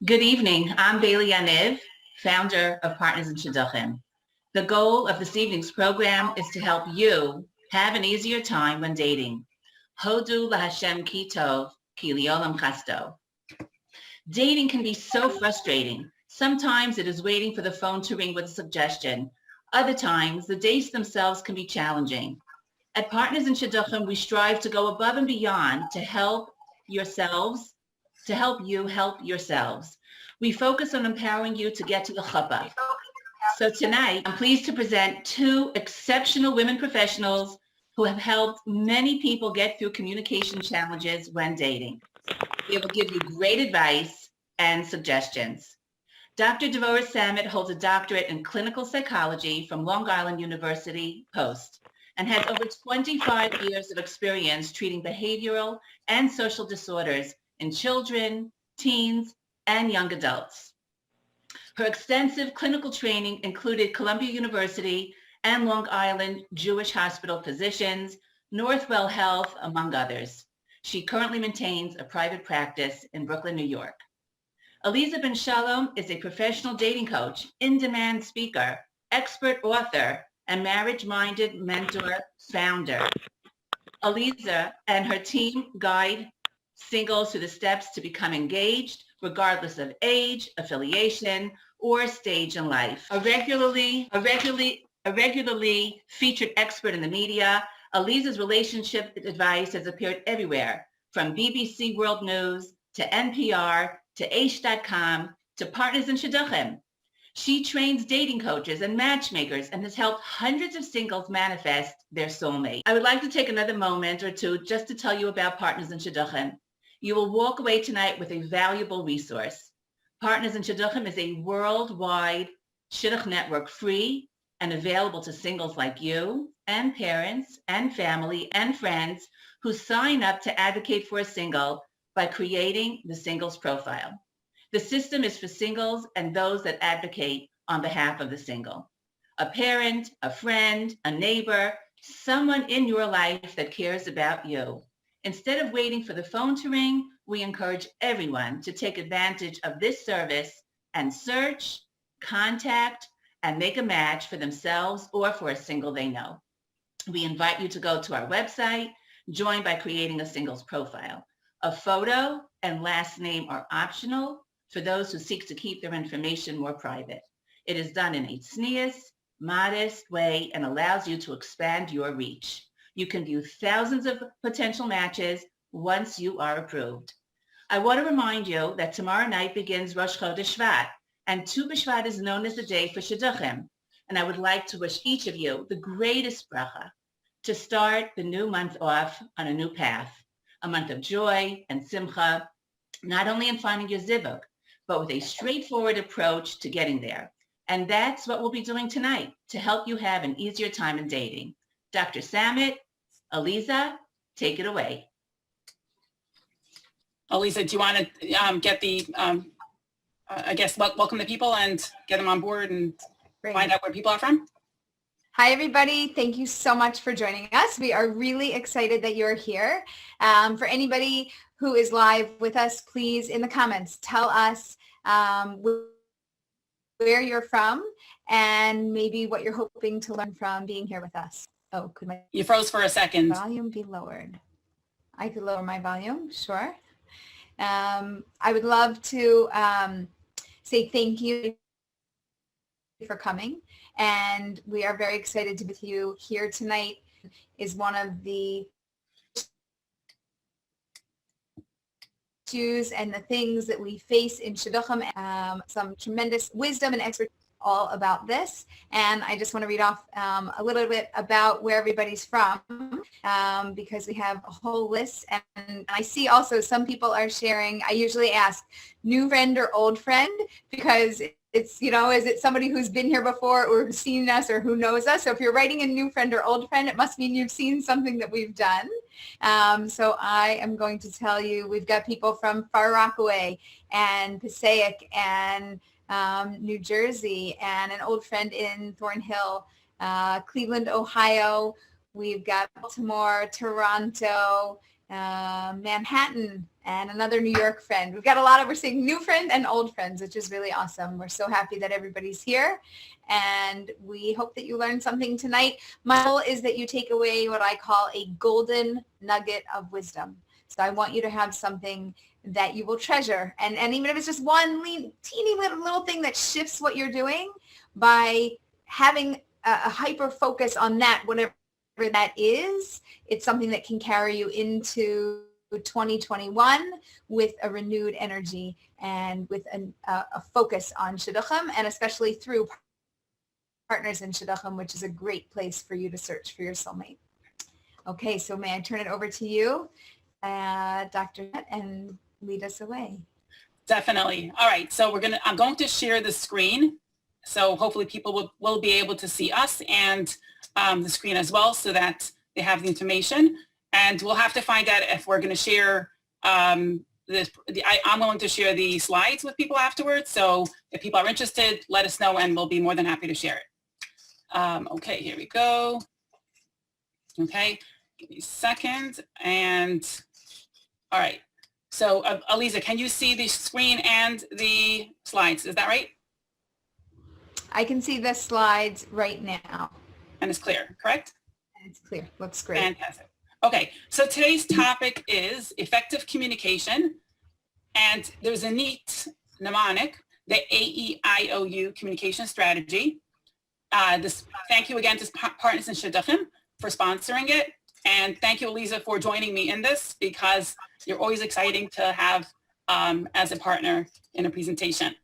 Good evening. I'm Bailey Yaniv, founder of Partners in Shidduchim. The goal of this evening's program is to help you have an easier time when dating. Hodu lahashem ki tov, ki liolam chasto. Dating can be so frustrating. Sometimes it is waiting for the phone to ring with a suggestion. Other times, the dates themselves can be challenging. At Partners in Shidduchim, we strive to go above and beyond to help you help yourselves. We focus on empowering you to get to the Chuppah. So tonight, I'm pleased to present two exceptional women professionals who have helped many people get through communication challenges when dating. They will give you great advice and suggestions. Dr. Devorah Samet holds a doctorate in clinical psychology from Long Island University Post and has over 25 years of experience treating behavioral and social disorders in children, teens, and young adults. Her extensive clinical training included Columbia University and Long Island Jewish Hospital physicians, Northwell Health, among others. She currently maintains a private practice in Brooklyn, New York. Aleeza Ben Shalom is a professional dating coach, in-demand speaker, expert author, and marriage-minded mentor founder. Aleeza and her team guide singles through the steps to become engaged, regardless of age, affiliation, or stage in life. A regularly featured expert in the media, Aleeza's relationship advice has appeared everywhere, from BBC World News to NPR to Aish.com to Partners in Shidduchim. She trains dating coaches and matchmakers and has helped hundreds of singles manifest their soulmate. I would like to take another moment or two just to tell you about Partners in Shidduchim. You will walk away tonight with a valuable resource. Partners in Shidduchim is a worldwide Shidduch network, free and available to singles like you and parents and family and friends who sign up to advocate for a single by creating the singles profile. The system is for singles and those that advocate on behalf of the single. A parent, a friend, a neighbor, someone in your life that cares about you. Instead of waiting for the phone to ring, we encourage everyone to take advantage of this service and search, contact, and make a match for themselves or for a single they know. We invite you to go to our website, join by creating a singles profile. A photo and last name are optional for those who seek to keep their information more private. It is done in a tznius, modest way and allows you to expand your reach. You can view thousands of potential matches once you are approved. I want to remind you that tomorrow night begins Rosh Chodesh Shvat, and Tu B'Shvat is known as the day for Shidduchim. And I would like to wish each of you the greatest bracha to start the new month off on a new path, a month of joy and simcha, not only in finding your zivug, but with a straightforward approach to getting there. And that's what we'll be doing tonight to help you have an easier time in dating. Dr. Samet, Aleeza, take it away. Aleeza, do you want to get the, welcome the people and get them on board and find out where people are from? Hi, everybody. Thank you so much for joining us. We are really excited that you're here. For anybody who is live with us, please, in the comments, tell us where you're from and maybe what you're hoping to learn from being here with us. Oh, could my You froze for a second. Volume be lowered? I could lower my volume, sure. I would love to say thank you for coming, and we are very excited to be with you here tonight. Is one of the issues and the things that we face in Shidduchim, some tremendous wisdom and expertise all about this. And I just want to read off a little bit about where everybody's from, because we have a whole list. And I see also some people are sharing. I usually ask new friend or old friend, because it's, you know, is it somebody who's been here before or who's seen us or who knows us? So if you're writing a new friend or old friend, it must mean you've seen something that we've done. So I am going to tell you, we've got people from Far Rockaway and Passaic and New Jersey, and an old friend in Thornhill, Cleveland, Ohio. We've got Baltimore, Toronto, Manhattan, and another New York friend. We've got a lot of, we're seeing new friends and old friends, which is really awesome. We're so happy that everybody's here, and we hope that you learned something tonight. My goal is that you take away what I call a golden nugget of wisdom. So I want you to have something that you will treasure. And even if it's just one teeny little thing that shifts what you're doing, by having a hyper focus on that, whatever that is, it's something that can carry you into 2021 with a renewed energy and with a focus on Shidduchim, and especially through Partners in Shidduchim, which is a great place for you to search for your soulmate. Okay, so may I turn it over to you, Dr. Net, and lead us away. Definitely. All right. So I'm going to share the screen. So hopefully people will be able to see us and the screen as well, so that they have the information. And we'll have to find out if we're going to share I'm willing to share the slides with people afterwards. So if people are interested, let us know and we'll be more than happy to share it. Okay, here we go. Okay, give me a second. And all right. So Aleeza, can you see the screen and the slides? Is that right? I can see the slides right now. And it's clear, correct? It's clear. Looks great. Fantastic. Okay, so today's topic is effective communication. And there's a neat mnemonic, the AEIOU communication strategy. Thank you again to Partners in Shidduchim for sponsoring it. And thank you, Aleeza, for joining me in this, because you're always exciting to have as a partner in a presentation.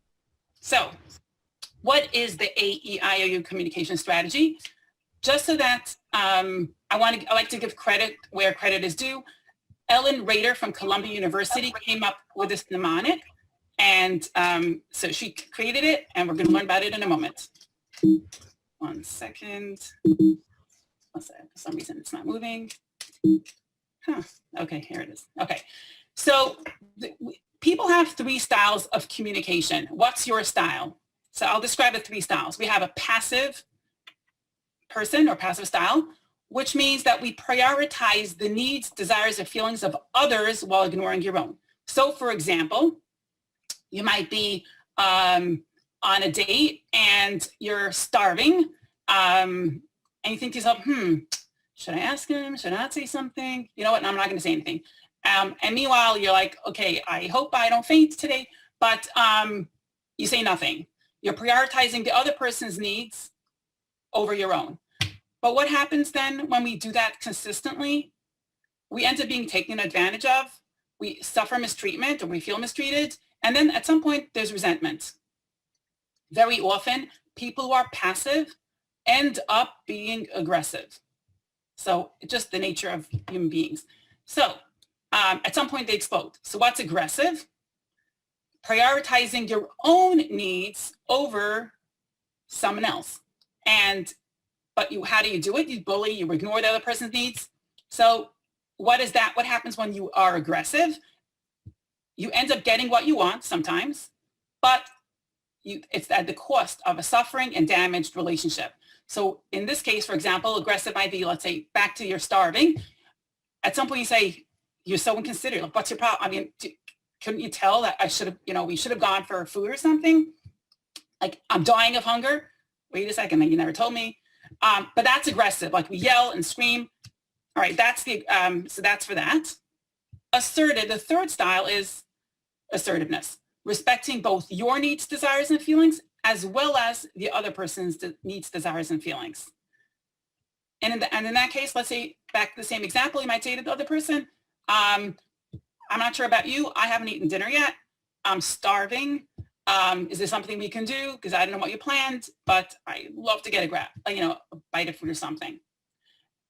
So what is the AEIOU communication strategy? Just so that I like to give credit where credit is due. Ellen Rader from Columbia University came up with this mnemonic, and so she created it, and we're going to learn about it in a moment. 1 second. For some reason it's not moving. Okay, here it is. Okay, so people have 3 styles of communication. What's your style? So I'll describe the 3 styles. We have a passive person or passive style, which means that we prioritize the needs, desires, or feelings of others while ignoring your own. So for example, you might be on a date and you're starving, and you think to yourself, should I ask him? Should I not say something? You know what? I'm not going to say anything. And meanwhile, you're like, okay, I hope I don't faint today, but you say nothing. You're prioritizing the other person's needs over your own. But what happens then when we do that consistently? We end up being taken advantage of. We suffer mistreatment, or we feel mistreated. And then at some point, there's resentment. Very often, people who are passive end up being aggressive. So just the nature of human beings. So at some point, they explode. So what's aggressive? Prioritizing your own needs over someone else. But how do you do it? You bully, you ignore the other person's needs. So what is that? What happens when you are aggressive? You end up getting what you want sometimes, but it's at the cost of a suffering and damaged relationship. So in this case, for example, aggressive might be, let's say, back to your starving. At some point you say, you're so inconsiderate. Like, what's your problem? I mean, couldn't you tell that I should have, we should have gone for food or something? Like, I'm dying of hunger. Wait a second, you never told me. But that's aggressive. Like, we yell and scream. All right, that's so that's for that. Assertive, the third style is assertiveness, respecting both your needs, desires, and feelings, as well as the other person's needs, desires, and feelings. And in that case, let's say, back to the same example, you might say to the other person, I'm not sure about you. I haven't eaten dinner yet. I'm starving. Is there something we can do? Because I don't know what you planned, but I love to get a bite of food or something.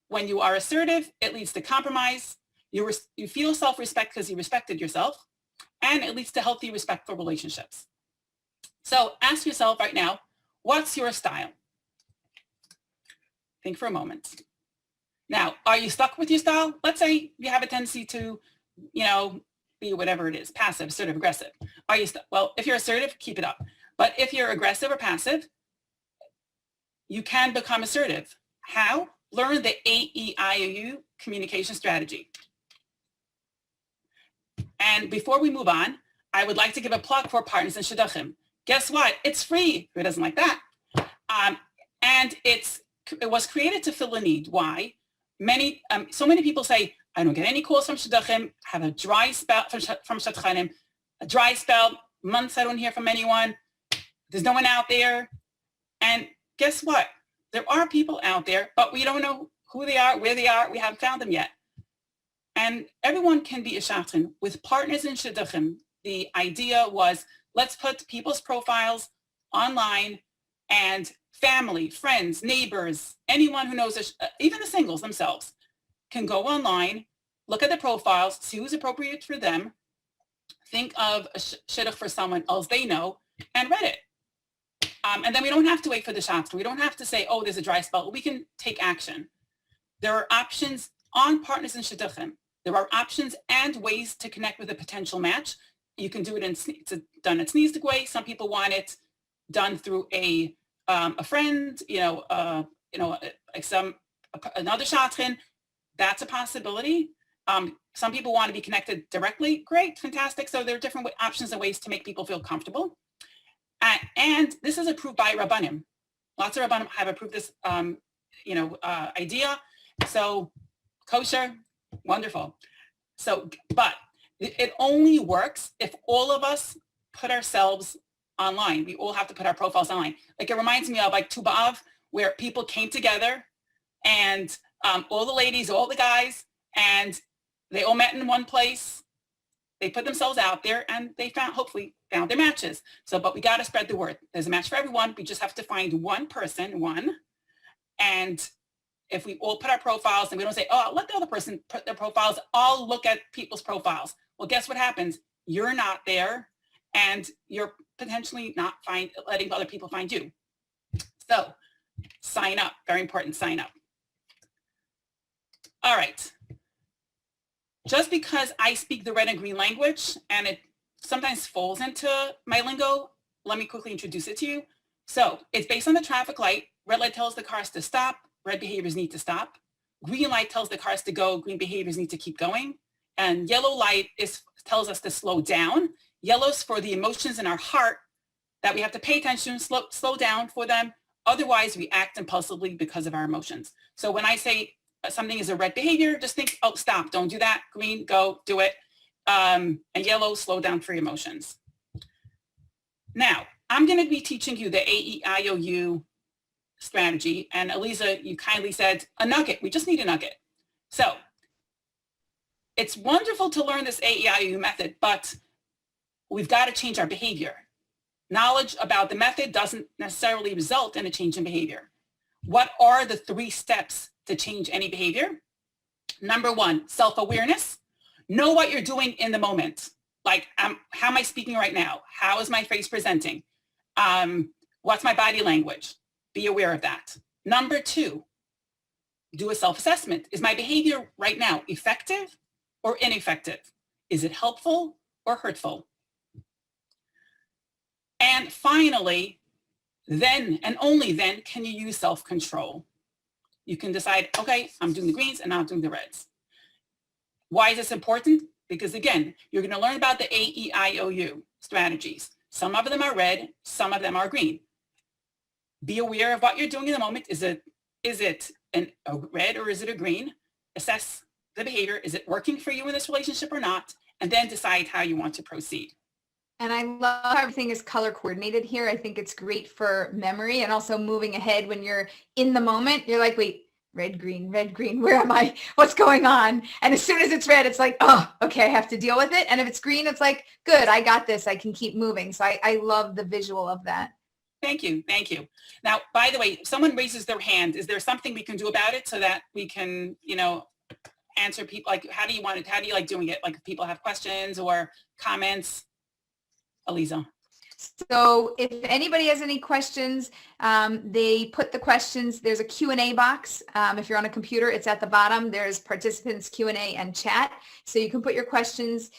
When you are assertive, it leads to compromise. You feel self-respect because you respected yourself, and it leads to healthy, respectful relationships. So ask yourself right now, what's your style? Think for a moment. Now, are you stuck with your style? Let's say you have a tendency to, be whatever it is, passive, assertive, aggressive. Are you well, if you're assertive, keep it up. But if you're aggressive or passive, you can become assertive. How? Learn the AEIOU communication strategy. And before we move on, I would like to give a plug for Partners in Shidduchim. Guess what? It's free. Who doesn't like that? And it was created to fill a need. Why? So many people say, I don't get any calls from Shidduchim, have a dry spell from Shidduchim, a dry spell, months I don't hear from anyone. There's no one out there. And guess what? There are people out there, but we don't know who they are, where they are. We haven't found them yet. And everyone can be a shadchan. With Partners in Shidduchim, the idea was, let's put people's profiles online, and family, friends, neighbors, anyone who knows, even the singles themselves, can go online, look at the profiles, see who's appropriate for them, think of a shidduch for someone else they know, and read it. And then we don't have to wait for the shadchan. We don't have to say, oh, there's a dry spell. We can take action. There are options on Partners in Shidduchim. There are options and ways to connect with a potential match. You can do it done in sneezed way. Some people want it done through a friend, another shadchan. That's a possibility. Some people want to be connected directly. Great, fantastic. So there are different options and ways to make people feel comfortable. And this is approved by Rabbanim. Lots of Rabbanim have approved this, idea. So kosher, wonderful. So, but it only works if all of us put ourselves online. We all have to put our profiles online. Like, it reminds me of like Tu B'Av, where people came together and all the ladies, all the guys, and they all met in one place. They put themselves out there and they hopefully found their matches. So, but we got to spread the word. There's a match for everyone. We just have to find one person, and if we all put our profiles and we don't say, oh, let the other person put their profiles, I'll look at people's profiles. Well, guess what happens? You're not there and you're potentially not letting other people find you. So sign up, very important, sign up. All right. Just because I speak the red and green language and it sometimes falls into my lingo, let me quickly introduce it to you. So it's based on the traffic light. Red light tells the cars to stop. Red behaviors need to stop. Green light tells the cars to go. Green behaviors need to keep going. And yellow light tells us to slow down. Yellow's for the emotions in our heart that we have to pay attention, slow down for them. Otherwise, we act impulsively because of our emotions. So when I say something is a red behavior, just think, oh, stop, don't do that. Green, go, do it. And yellow, slow down for your emotions. Now, I'm going to be teaching you the AEIOU strategy. And Aleeza, you kindly said a nugget. We just need a nugget. So it's wonderful to learn this AEIOU method, but we've got to change our behavior. Knowledge about the method doesn't necessarily result in a change in behavior. What are the 3 steps to change any behavior? Number 1, self-awareness. Know what you're doing in the moment. Like, how am I speaking right now? How is my face presenting? What's my body language? Be aware of that. Number 2, do a self-assessment. Is my behavior right now effective or ineffective? Is it helpful or hurtful? And finally, then and only then can you use self-control. You can decide, okay, I'm doing the greens and now I'm doing the reds. Why is this important? Because again, you're going to learn about the AEIOU strategies. Some of them are red, some of them are green. Be aware of what you're doing in the moment. Is it a red or is it a green? Assess the behavior. Is it working for you in this relationship or not? And then decide how you want to proceed. And I love how everything is color coordinated here. I think it's great for memory and also moving ahead when you're in the moment. You're like, wait, red, green, where am I? What's going on? And as soon as it's red, it's like, oh, okay, I have to deal with it. And if it's green, it's like, good, I got this. I can keep moving. So I love the visual of that. Thank you. Thank you. Now, by the way, if someone raises their hand, is there something we can do about it so that we can, answer people? Like, how do you want it? How do you like doing it? Like, if people have questions or comments? Aleeza. So if anybody has any questions, they put the questions, there's a Q&A box. If you're on a computer, it's at the bottom. There's participants Q&A and chat. So you can put your questions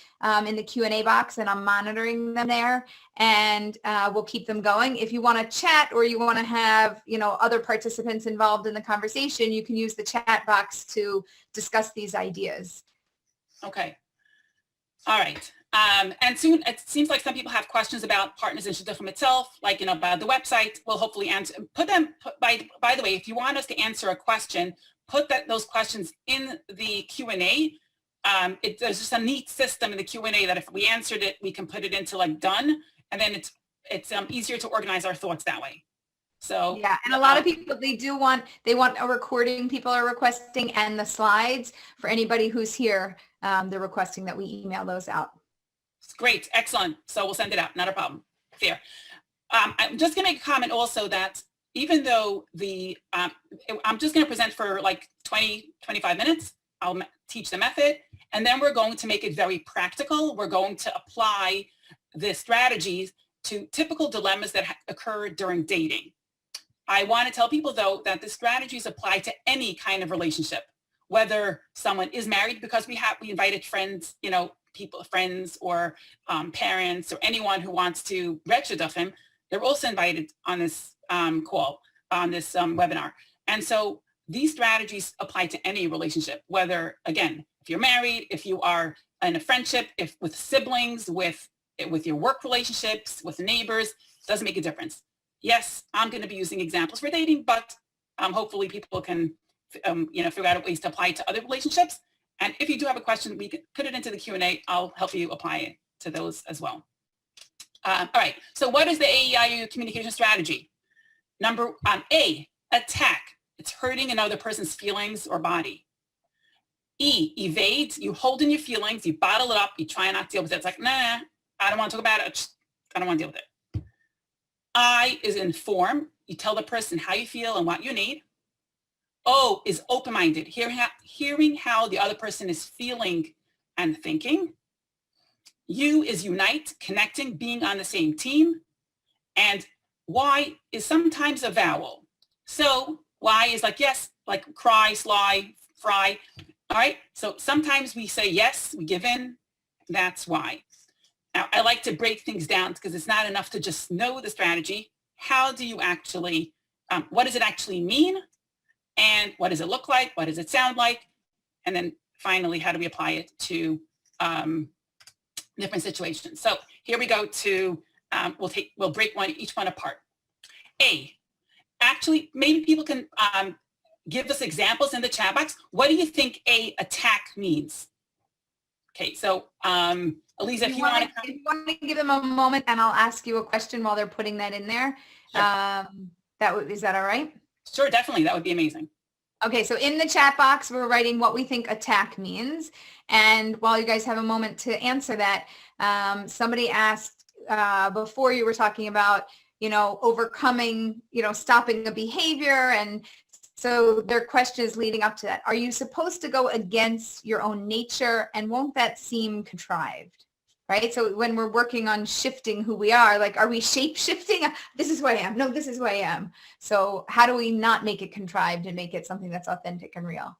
in the Q&A box and I'm monitoring them there and we'll keep them going. If you want to chat or you want to have, other participants involved in the conversation, you can use the chat box to discuss these ideas. Okay. All right. And soon, it seems like some people have questions about Partners in Shidduchim itself, like, about the website. We'll hopefully answer, by the way, if you want us to answer a question, put those questions in the Q&A. There's just a neat system in the Q&A that if we answered it, we can put it into like done, and then it's easier to organize our thoughts that way. So yeah, and a lot of people, they want a recording. People are requesting, and the slides for anybody who's here. They're requesting that we email those out. Great, excellent. So we'll send it out, not a problem. Fair. I'm just going to make a comment also that even though I'm just going to present for like 25 minutes. I'll teach the method, and then we're going to make it very practical. We're going to apply the strategies to typical dilemmas that occur during dating. I want to tell people, though, that the strategies apply to any kind of relationship, whether someone is married, because we invited friends, friends or parents or anyone who wants to read Shidduchim. They're also invited on this call, on this webinar. And so these strategies apply to any relationship, whether, again, if you're married, if you are in a friendship, if with siblings, with your work relationships, with neighbors, doesn't make a difference. Yes, I'm going to be using examples for dating, but hopefully people can, figure out ways to apply it to other relationships. And if you do have a question, we can put it into the Q&A. I'll help you apply it to those as well. All right. So what is the AEIOU communication strategy? Number A, attack. It's hurting another person's feelings or body. E, evade. You hold in your feelings. You bottle it up. You try not to deal with it. It's like, nah, I don't want to talk about it. I don't want to deal with it. I is inform. You tell the person how you feel and what you need. O is open-minded, hearing how the other person is feeling and thinking. U is unite, connecting, being on the same team. And Y is sometimes a vowel. So Y is like yes, like cry, sly, fry. All right, so sometimes we say yes, we give in. That's Y. Now, I like to break things down because it's not enough to just know the strategy. How do you actually, what does it actually mean? And what does it look like? What does it sound like? And then finally, how do we apply it to different situations? So here we go to, we'll break each one apart. A, actually, maybe people can give us examples in the chat box. What do you think A, attack means? Okay, so Aleeza, if you want to give them a moment, and I'll ask you a question while they're putting that in there. Sure. Is that all right? Sure, definitely. That would be amazing. Okay, so in the chat box, we're writing what we think attack means. And while you guys have a moment to answer that, somebody asked before, you were talking about, overcoming, stopping a behavior. And so their question is leading up to that. Are you supposed to go against your own nature? And won't that seem contrived? Right? So when we're working on shifting who we are, like, are we shape shifting? This is who I am. No, this is who I am. So how do we not make it contrived and make it something that's authentic and real?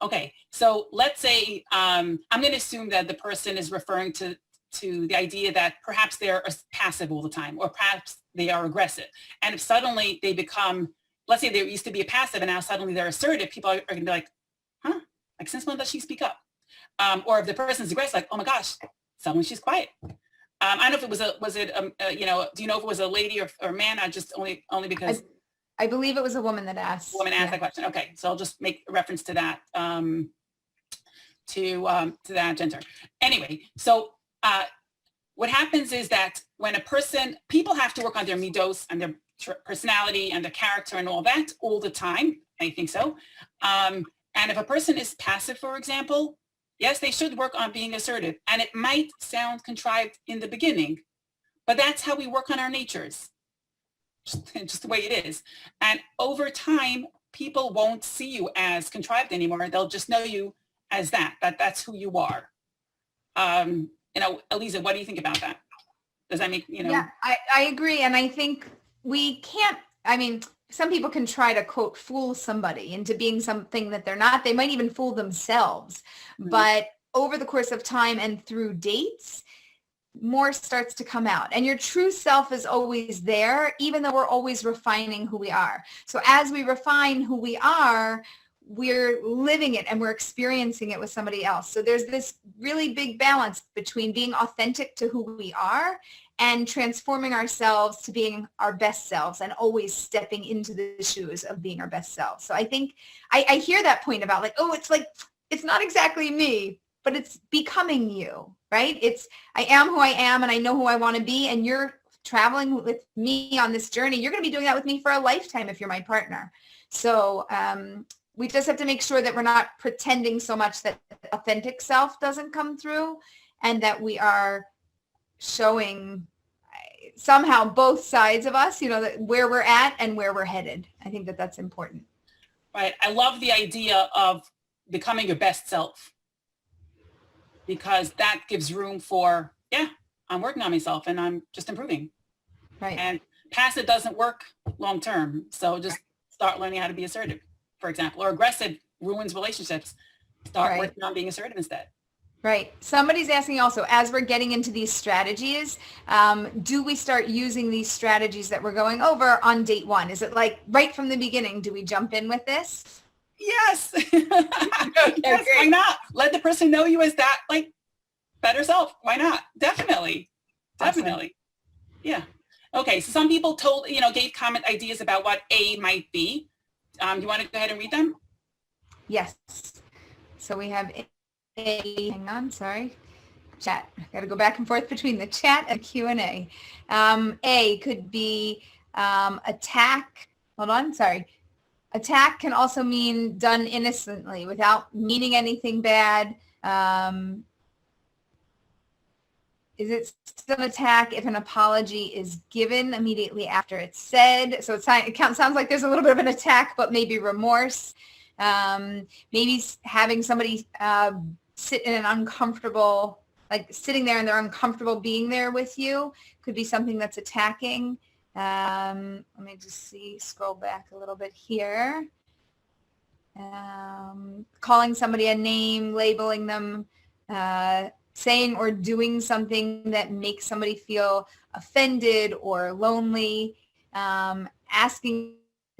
Okay. So let's say, I'm going to assume that the person is referring to the idea that perhaps they're passive all the time, or perhaps they are aggressive. And if suddenly they become, let's say they used to be a passive and now suddenly they're assertive, people are going to be like, huh? Like, since when does she speak up? Or if the person's aggressive, like, oh my gosh, suddenly she's quiet. I don't know if it was do you know if it was a lady or a man? I just only because I believe it was a woman that asked. A woman asked that question. Okay, so I'll just make a reference to that to that gender. Anyway, so what happens is that when people have to work on their midos and their personality and their character and all that all the time. I think so. And if a person is passive, for example, yes, they should work on being assertive. And it might sound contrived in the beginning, but that's how we work on our natures, just the way it is. And over time, people won't see you as contrived anymore. They'll just know you as that's who you are. Aleeza, what do you think about that? Does that make, Yeah, I agree. And I think we can't, some people can try to, quote, fool somebody into being something that they're not. They might even fool themselves. Mm-hmm. But over the course of time and through dates, more starts to come out. And your true self is always there, even though we're always refining who we are. So as we refine who we are, we're living it and we're experiencing it with somebody else. So there's this really big balance between being authentic to who we are and transforming ourselves to being our best selves and always stepping into the shoes of being our best selves. So I think I hear that point about like, oh, it's not exactly me, but it's becoming you, right? I am who I am and I know who I want to be, and you're traveling with me on this journey. You're going to be doing that with me for a lifetime if you're my partner. So we just have to make sure that we're not pretending so much that authentic self doesn't come through, and that we are showing somehow both sides of us, that where we're at and where we're headed. I think that that's important. Right. I love the idea of becoming your best self, because that gives room for, I'm working on myself and I'm just improving. Right. And passive doesn't work long term. So just start learning how to be assertive, for example, or aggressive ruins relationships. Start working on being assertive instead. Right. Somebody's asking also, as we're getting into these strategies, do we start using these strategies that we're going over on date one? Is it like right from the beginning? Do we jump in with this? Yes. Okay, yes, why not? Let the person know you as that better self. Why not? Definitely. Awesome. Definitely. Yeah. Okay. So some people gave comment ideas about what A might be. You want to go ahead and read them? Yes. So we have hang on, sorry. Chat. Got to go back and forth between the chat and Q&A. A could be attack. Hold on, sorry. Attack can also mean done innocently without meaning anything bad. Is it still an attack if an apology is given immediately after it's said? So it sounds like there's a little bit of an attack, but maybe remorse. Maybe having somebody sit in an uncomfortable, like sitting there and they're uncomfortable being there with you could be something that's attacking. Let me just scroll back a little bit here. Calling somebody a name, labeling them, saying or doing something that makes somebody feel offended or lonely, asking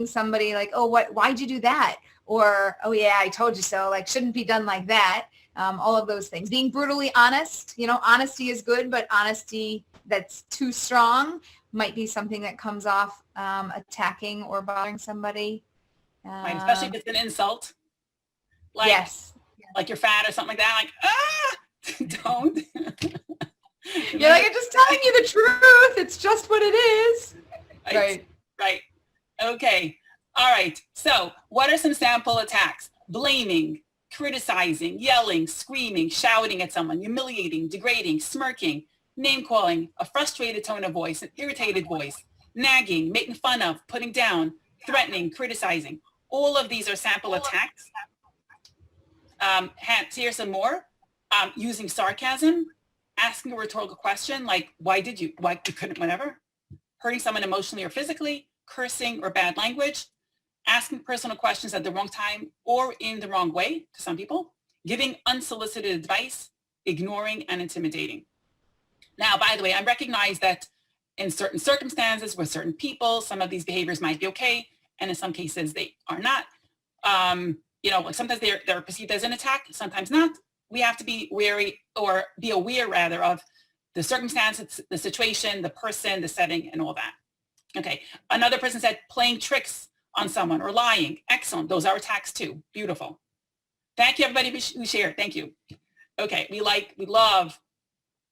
somebody like, oh, why'd you do that? Or, oh yeah, I told you so, like shouldn't be done like that. All of those things. Being brutally honest, honesty is good, but honesty that's too strong might be something that comes off attacking or bothering somebody. Right, especially if it's an insult. Like, yes. Like you're fat or something like that. Like, don't. You're like, I'm just telling you the truth. It's just what it is. Right. Right. Okay. All right. So what are some sample attacks? Blaming, criticizing, yelling, screaming, shouting at someone, humiliating, degrading, smirking, name calling, a frustrated tone of voice, an irritated voice, nagging, making fun of, putting down, threatening, criticizing. All of these are sample attacks. Here's some more. Using sarcasm, asking a rhetorical question like, why you couldn't, whatever. Hurting someone emotionally or physically, cursing or bad language, asking personal questions at the wrong time or in the wrong way to some people, giving unsolicited advice, ignoring and intimidating. Now, by the way, I recognize that in certain circumstances with certain people, some of these behaviors might be okay, and in some cases they are not. Like sometimes they're perceived as an attack, sometimes not. We have to be wary or be aware rather of the circumstances, the situation, the person, the setting, and all that. Okay, another person said playing tricks on someone or lying. Excellent, those are attacks too. Beautiful. Thank you everybody who shared, thank you. Okay, we love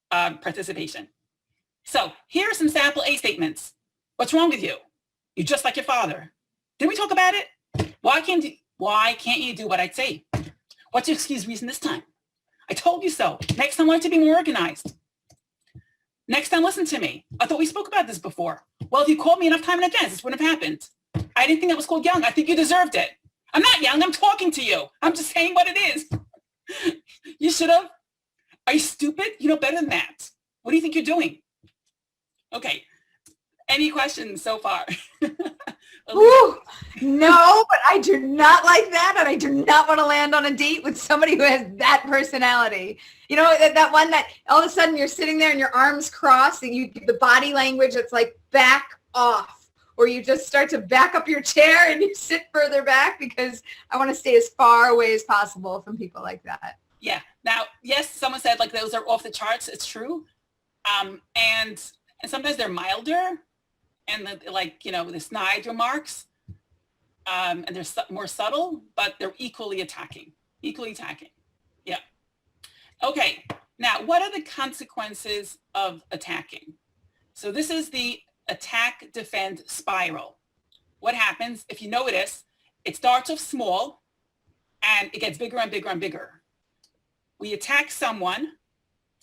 participation. So here are some sample A statements. What's wrong with you? You're just like your father. Did we talk about it? Why can't you do what I'd say? What's your excuse reason this time? I told you so. Next time, learn to be more organized. Next time, listen to me. I thought we spoke about this before. Well, if you called me enough time in advance, this wouldn't have happened. I didn't think that was called young. I think you deserved it. I'm not young. I'm talking to you. I'm just saying what it is. You should have. Are you stupid? You know better than that. What do you think you're doing? Okay. Any questions so far? Ooh, no, but I do not like that, and I do not want to land on a date with somebody who has that personality. You know, that one that all of a sudden you're sitting there and your arms crossed and the body language, it's like back off, or you just start to back up your chair and you sit further back, because I want to stay as far away as possible from people like that. Yeah. Now, yes, someone said like those are off the charts. It's true. And sometimes they're milder and like, you know, the snide remarks, and they're more subtle, but they're equally attacking. Yeah. Okay. Now, what are the consequences of attacking? So this is the attack, defend spiral. What happens if you notice, it starts off small and it gets bigger and bigger and bigger. We attack someone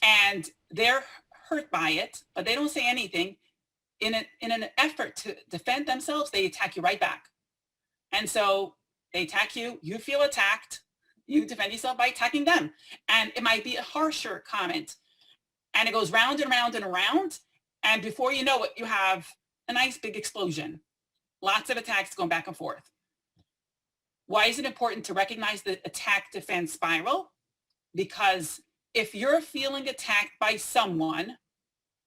and they're hurt by it, but they don't say anything. In an effort to defend themselves, they attack you right back. And so they attack you, you feel attacked, you defend yourself by attacking them. And it might be a harsher comment. And it goes round and round and around. And before you know it, you have a nice big explosion. Lots of attacks going back and forth. Why is it important to recognize the attack defense spiral? Because if you're feeling attacked by someone,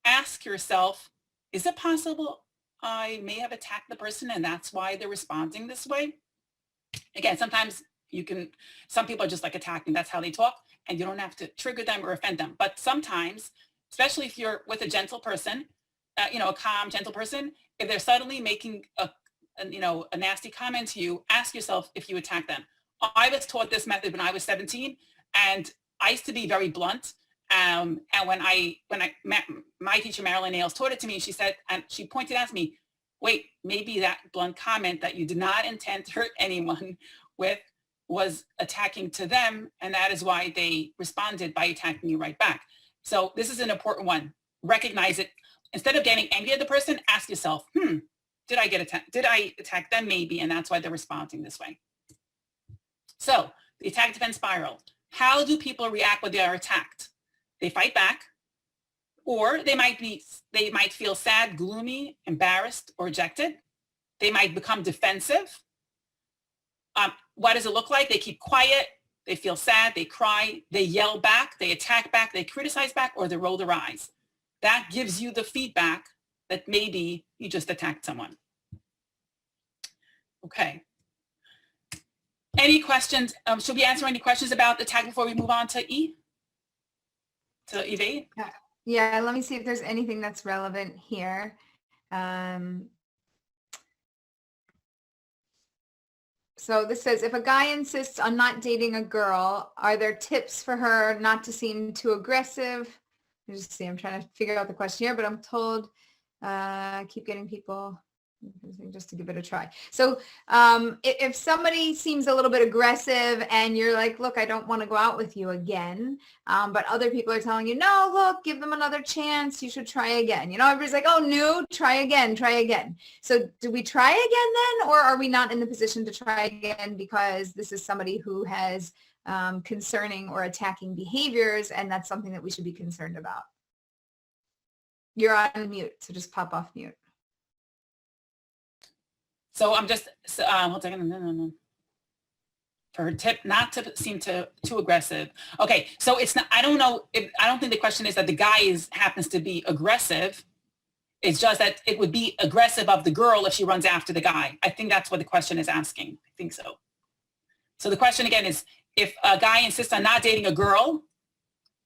ask yourself, is it possible I may have attacked the person and that's why they're responding this way? Again, sometimes some people are just like attacking, that's how they talk, and you don't have to trigger them or offend them. But sometimes, especially if you're with a gentle person, a calm, gentle person, if they're suddenly making a nasty comment to you, ask yourself if you attack them. I was taught this method when I was 17, and I used to be very blunt. And when my teacher, Marilyn Ailes, taught it to me, she said, and she pointed out to me, wait, maybe that blunt comment that you did not intend to hurt anyone with was attacking to them, and that is why they responded by attacking you right back. So this is an important one. Recognize it. Instead of getting angry at the person, ask yourself, did I attack them? Maybe, and that's why they're responding this way. So the attack defense spiral. How do people react when they are attacked? They fight back, or they might feel sad, gloomy, embarrassed, or rejected. They might become defensive. What does it look like? They keep quiet, they feel sad, they cry, they yell back, they attack back, they criticize back, or they roll their eyes. That gives you the feedback that maybe you just attacked someone. Okay. Any questions? Should we answer any questions about the attack before we move on to E? To evade? Yeah, let me see if there's anything that's relevant here. So this says, if a guy insists on not dating a girl, are there tips for her not to seem too aggressive? I'm trying to figure out the question here, but I'm told keep getting people, just to give it a try. So if somebody seems a little bit aggressive and you're like, look, I don't want to go out with you again, but other people are telling you, no, look, give them another chance. You should try again. Everybody's like, oh, no, try again. So do we try again then, or are we not in the position to try again because this is somebody who has concerning or attacking behaviors, and that's something that we should be concerned about? You're on mute, so just pop off mute. So I'm just, hold on, no. For her tip, not to seem too aggressive. Okay, so it's not, I don't know, I don't think the question is that the guy happens to be aggressive. It's just that it would be aggressive of the girl if she runs after the guy. I think that's what the question is asking. I think so. So the question again is, if a guy insists on not dating a girl,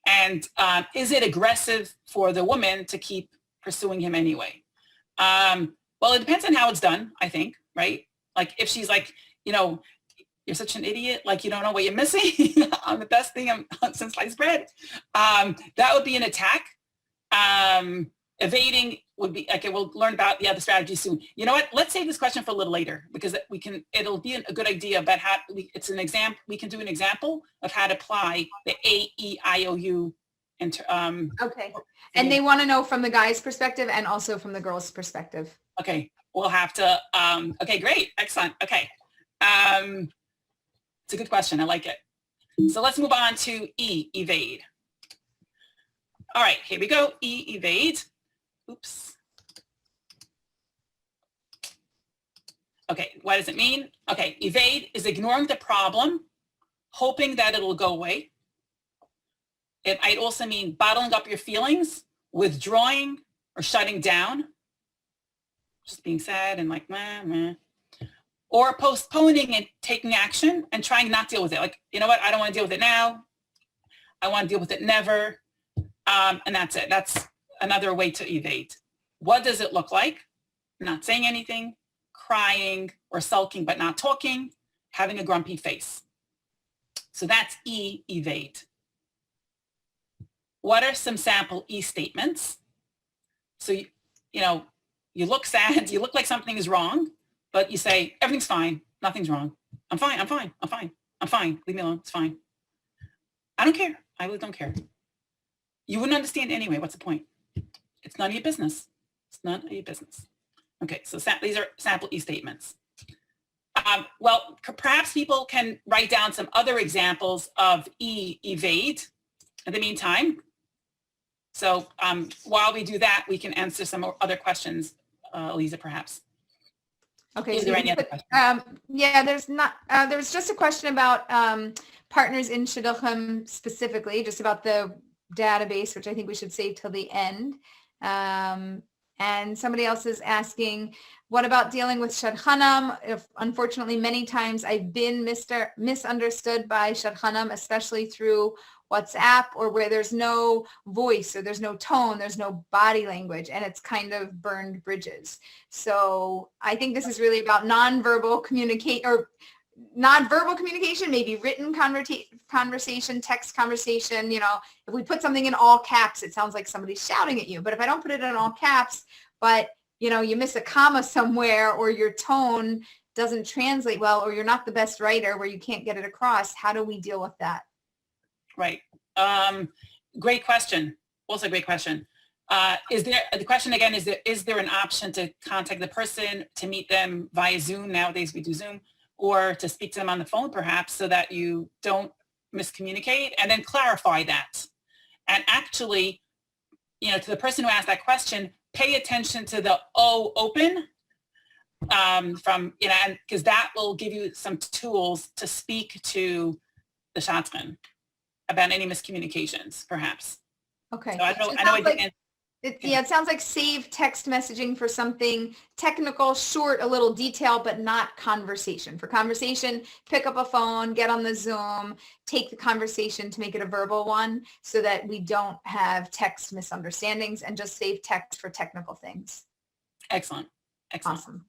and is it aggressive for the woman to keep pursuing him anyway? Well, it depends on how it's done, I think, right? Like if she's like, you're such an idiot, like you don't know what you're missing. I'm the best thing since sliced bread. That would be an attack. Evading would be, okay, we'll learn about the other strategies soon. You know what? Let's save this question for a little later, because it'll be a good idea about how, it's an example, we can do an example of how to apply the AEIOU. Okay. And they want to know from the guy's perspective and also from the girl's perspective. Okay. We'll have to, okay, great. Excellent. Okay. It's a good question. I like it. So let's move on to E, evade. All right, here we go. E, evade. Oops. Okay, what does it mean? Okay, evade is ignoring the problem, hoping that it'll go away. It might also mean bottling up your feelings, withdrawing, or shutting down. just being sad and like, meh, meh. Or postponing and taking action and trying not to deal with it. Like, you know what? I don't want to deal with it now. I want to deal with it never. And that's it. That's another way to evade. What does it look like? Not saying anything, crying or sulking, but not talking, having a grumpy face. So that's E, evade. What are some sample E statements? So, you look sad, you look like something is wrong, but you say, everything's fine, nothing's wrong. I'm fine, I'm fine, I'm fine, I'm fine, leave me alone, it's fine. I don't care, I really don't care. You wouldn't understand anyway, what's the point? It's none of your business. It's none of your business. Okay, so these are sample E statements. Well, perhaps people can write down some other examples of E, evade in the meantime. So while we do that, we can answer some other questions, Aleeza, perhaps. Okay. Is there any other questions? Yeah, there was just a question about partners in Shidduchim specifically, just about the database, which I think we should save till the end. And somebody else is asking, what about dealing with Shadchanam? Unfortunately, many times I've been misunderstood by Shadchanam, especially through WhatsApp, or where there's no voice or there's no tone, there's no body language, and it's kind of burned bridges. So I think this is really about nonverbal communication, maybe written conversation, text conversation. If we put something in all caps, it sounds like somebody's shouting at you. But if I don't put it in all caps, but you miss a comma somewhere, or your tone doesn't translate well, or you're not the best writer where you can't get it across, how do we deal with that? Right. Great question. Also a great question. The question again, is there an option to contact the person, to meet them via Zoom? Nowadays we do Zoom, or to speak to them on the phone perhaps, so that you don't miscommunicate, and then clarify that. And actually, to the person who asked that question, pay attention to the O open, and because that will give you some tools to speak to the shadchan about any miscommunications, perhaps. Okay. So It sounds like save text messaging for something technical, short, a little detail, but not conversation. For conversation, pick up a phone, get on the Zoom, take the conversation to make it a verbal one, so that we don't have text misunderstandings, and just save text for technical things. Excellent. Awesome.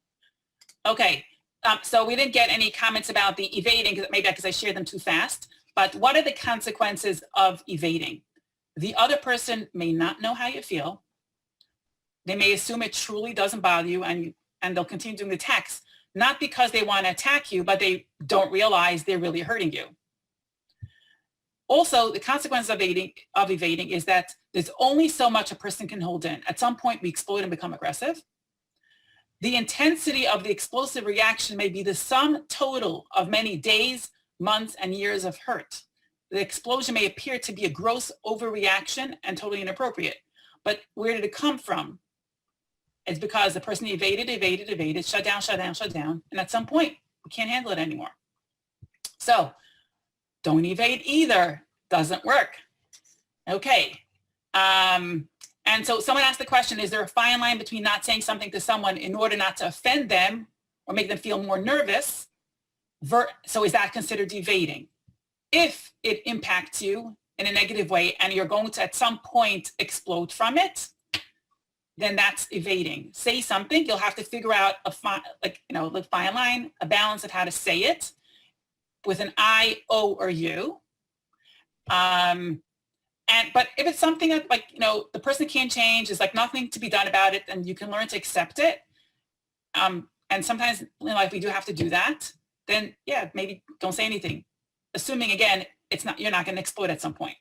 Okay. So we didn't get any comments about the evading, maybe because I shared them too fast. But what are the consequences of evading? The other person may not know how you feel. They may assume it truly doesn't bother you, and they'll continue doing the text, not because they want to attack you, but they don't realize they're really hurting you. Also, the consequence of evading is that there's only so much a person can hold in. At some point, we explode and become aggressive. The intensity of the explosive reaction may be the sum total of many days, months, and years of hurt. The explosion may appear to be a gross overreaction and totally inappropriate. But where did it come from? It's because the person evaded, shut down. And at some point, we can't handle it anymore. So don't evade either. Doesn't work. Okay. And so someone asked the question, is there a fine line between not saying something to someone in order not to offend them or make them feel more nervous? So is that considered evading? If it impacts you in a negative way and you're going to at some point explode from it, then that's evading. Say something, you'll have to figure out the fine line, a balance of how to say it with an I, O, or U. But if it's something that the person can't change, there's nothing to be done about it, and you can learn to accept it. And sometimes in life we do have to do that. Then yeah, maybe don't say anything. Assuming again, you're not going to explode at some point.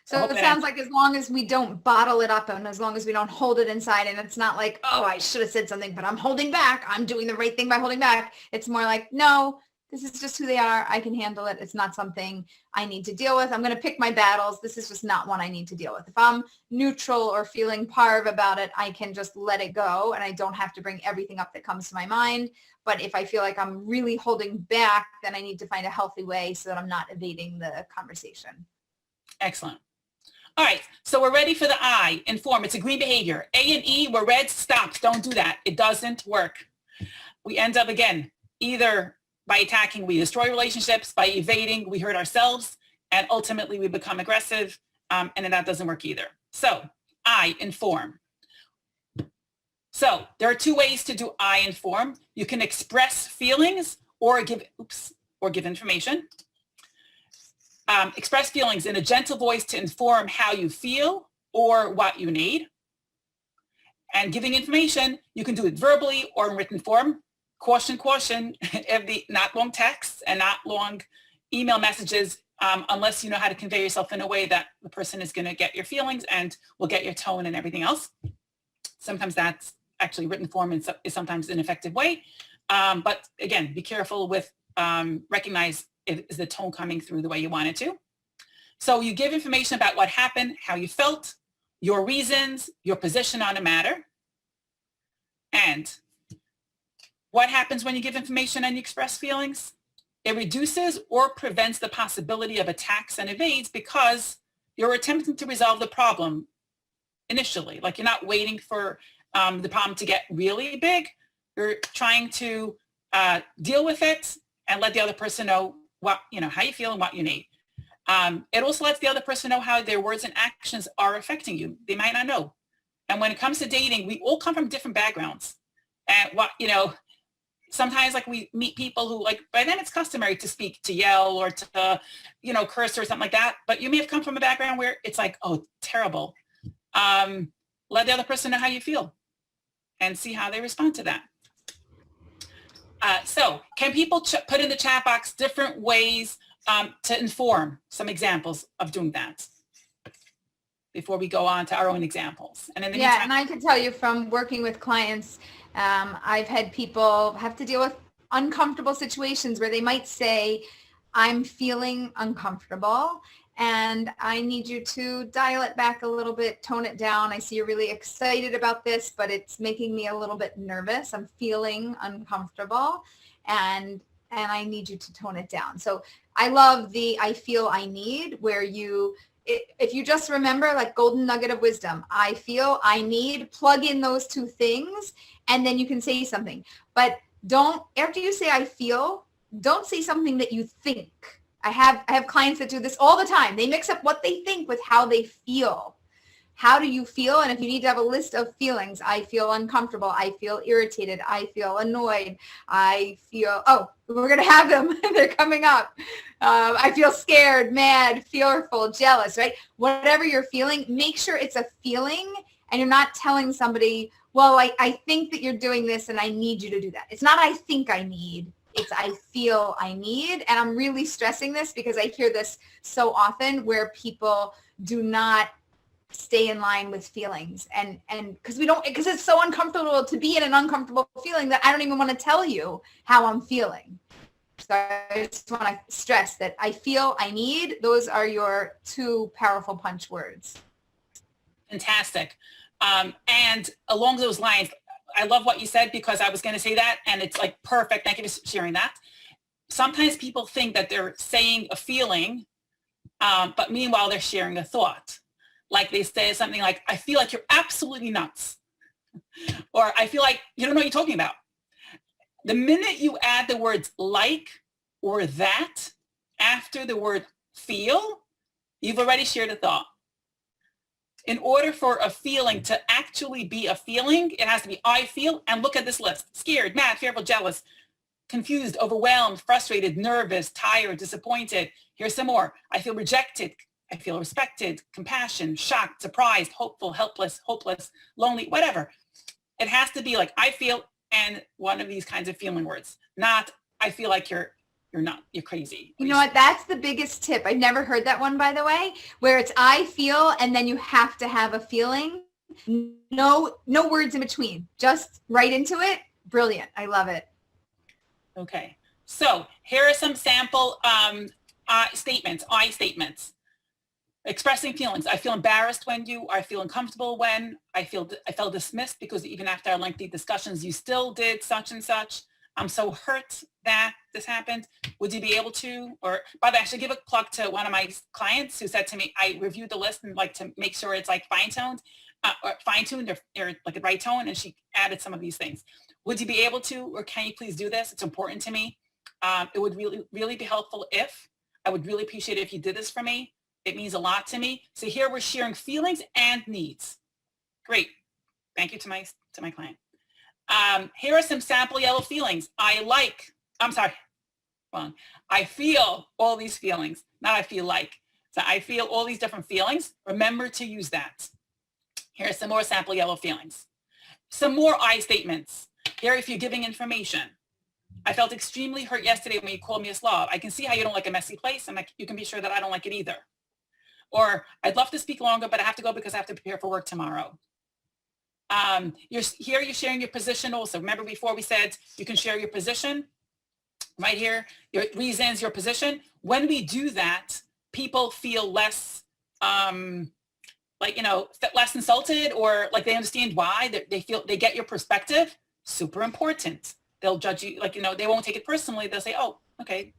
So it sounds like as long as we don't bottle it up, and as long as we don't hold it inside, and it's not like, oh, I should have said something, but I'm holding back. I'm doing the right thing by holding back. It's more like, no, this is just who they are. I can handle it. It's not something I need to deal with. I'm going to pick my battles. This is just not one I need to deal with. If I'm neutral or feeling parv about it, I can just let it go, and I don't have to bring everything up that comes to my mind. But if I feel like I'm really holding back, then I need to find a healthy way so that I'm not evading the conversation. Excellent. All right, so we're ready for the I, inform. It's a green behavior. A and E, we're red, stop. Don't do that. It doesn't work. We end up, again, either by attacking, we destroy relationships, by evading, we hurt ourselves, and ultimately we become aggressive, and then that doesn't work either. So I, inform. So there are two ways to do I, inform. You can express feelings or give information. Express feelings in a gentle voice to inform how you feel or what you need. And giving information, you can do it verbally or in written form. Caution, caution, not long texts and not long email messages unless you know how to convey yourself in a way that the person is going to get your feelings and will get your tone and everything else. Sometimes that's actually written form is sometimes an effective way. But again, be careful with recognize is the tone coming through the way you want it to. So you give information about what happened, how you felt, your reasons, your position on a matter. And what happens when you give information and you express feelings? It reduces or prevents the possibility of attacks and evades because you're attempting to resolve the problem initially. Like you're not waiting for the problem to get really big. You're trying to deal with it and let the other person know what, how you feel and what you need. It also lets the other person know how their words and actions are affecting you. They might not know. And when it comes to dating, we all come from different backgrounds. And sometimes like we meet people who like, by then it's customary to speak, to yell or to, curse or something like that. But you may have come from a background where it's like, oh, terrible. Let the other person know how you feel and see how they respond to that. So can people put in the chat box different ways to inform, some examples of doing that before we go on to our own examples? And in the meantime, and I can tell you from working with clients, I've had people have to deal with uncomfortable situations where they might say, I'm feeling uncomfortable and I need you to dial it back a little bit, tone it down. I see you're really excited about this, but it's making me a little bit nervous. I'm feeling uncomfortable and I need you to tone it down. So I love the I feel I need where if you just remember like golden nugget of wisdom, I feel, I need, plug in those two things and then you can say something. But after you say I feel, don't say something that you think. I have clients that do this all the time. They mix up what they think with how they feel. How do you feel? And if you need to have a list of feelings, I feel uncomfortable. I feel irritated. I feel annoyed. I feel, we're going to have them. They're coming up. I feel scared, mad, fearful, jealous, right? Whatever you're feeling, make sure it's a feeling and you're not telling somebody, well, I think that you're doing this and I need you to do that. It's not I think I need. It's I feel I need. And I'm really stressing this because I hear this so often where people do not stay in line with feelings and because it's so uncomfortable to be in an uncomfortable feeling that I don't even want to tell you how I'm feeling. So I just want to stress that I feel I need, those are your two powerful punch words. Fantastic. And along those lines, I love what you said because I was going to say that and it's like perfect. Thank you for sharing that. Sometimes people think that they're saying a feeling, but meanwhile they're sharing a thought. Like they say something like, I feel like you're absolutely nuts. Or I feel like you don't know what you're talking about. The minute you add the words like or that after the word feel, you've already shared a thought. In order for a feeling to actually be a feeling, it has to be I feel, and look at this list. Scared, mad, fearful, jealous, confused, overwhelmed, frustrated, nervous, tired, disappointed. Here's some more. I feel rejected. I feel respected, compassion, shocked, surprised, hopeful, helpless, hopeless, lonely, whatever. It has to be like I feel and one of these kinds of feeling words, not I feel like you're crazy. You know what? That's the biggest tip. I've never heard that one, by the way, where it's I feel and then you have to have a feeling. No words in between. Just right into it. Brilliant. I love it. Okay. So here are some sample statements, I statements. Expressing feelings. I feel embarrassed when I feel uncomfortable when I felt dismissed because even after our lengthy discussions, you still did such and such. I'm so hurt that this happened. Would you be able to, or by the way, I should give a plug to one of my clients who said to me, I reviewed the list and like to make sure it's like fine-tuned or like a right tone. And she added some of these things. Would you be able to, or can you please do this? It's important to me. It would really, really be helpful if, I would really appreciate it if you did this for me. It means a lot to me. So here we're sharing feelings and needs. Great. Thank you to my client. Here are some sample yellow feelings. I feel all these feelings. Not I feel like. So I feel all these different feelings. Remember to use that. Here are some more sample yellow feelings. Some more I statements. Here, if you're giving information. I felt extremely hurt yesterday when you called me a slob. I can see how you don't like a messy place, and you can be sure that I don't like it either. Or I'd love to speak longer, but I have to go because I have to prepare for work tomorrow. You're sharing your position also. Remember before we said you can share your position? Right here, your reasons, your position. When we do that, people feel less, less insulted, or like they understand why, they get your perspective. Super important. They'll judge you, they won't take it personally. They'll say, oh, okay,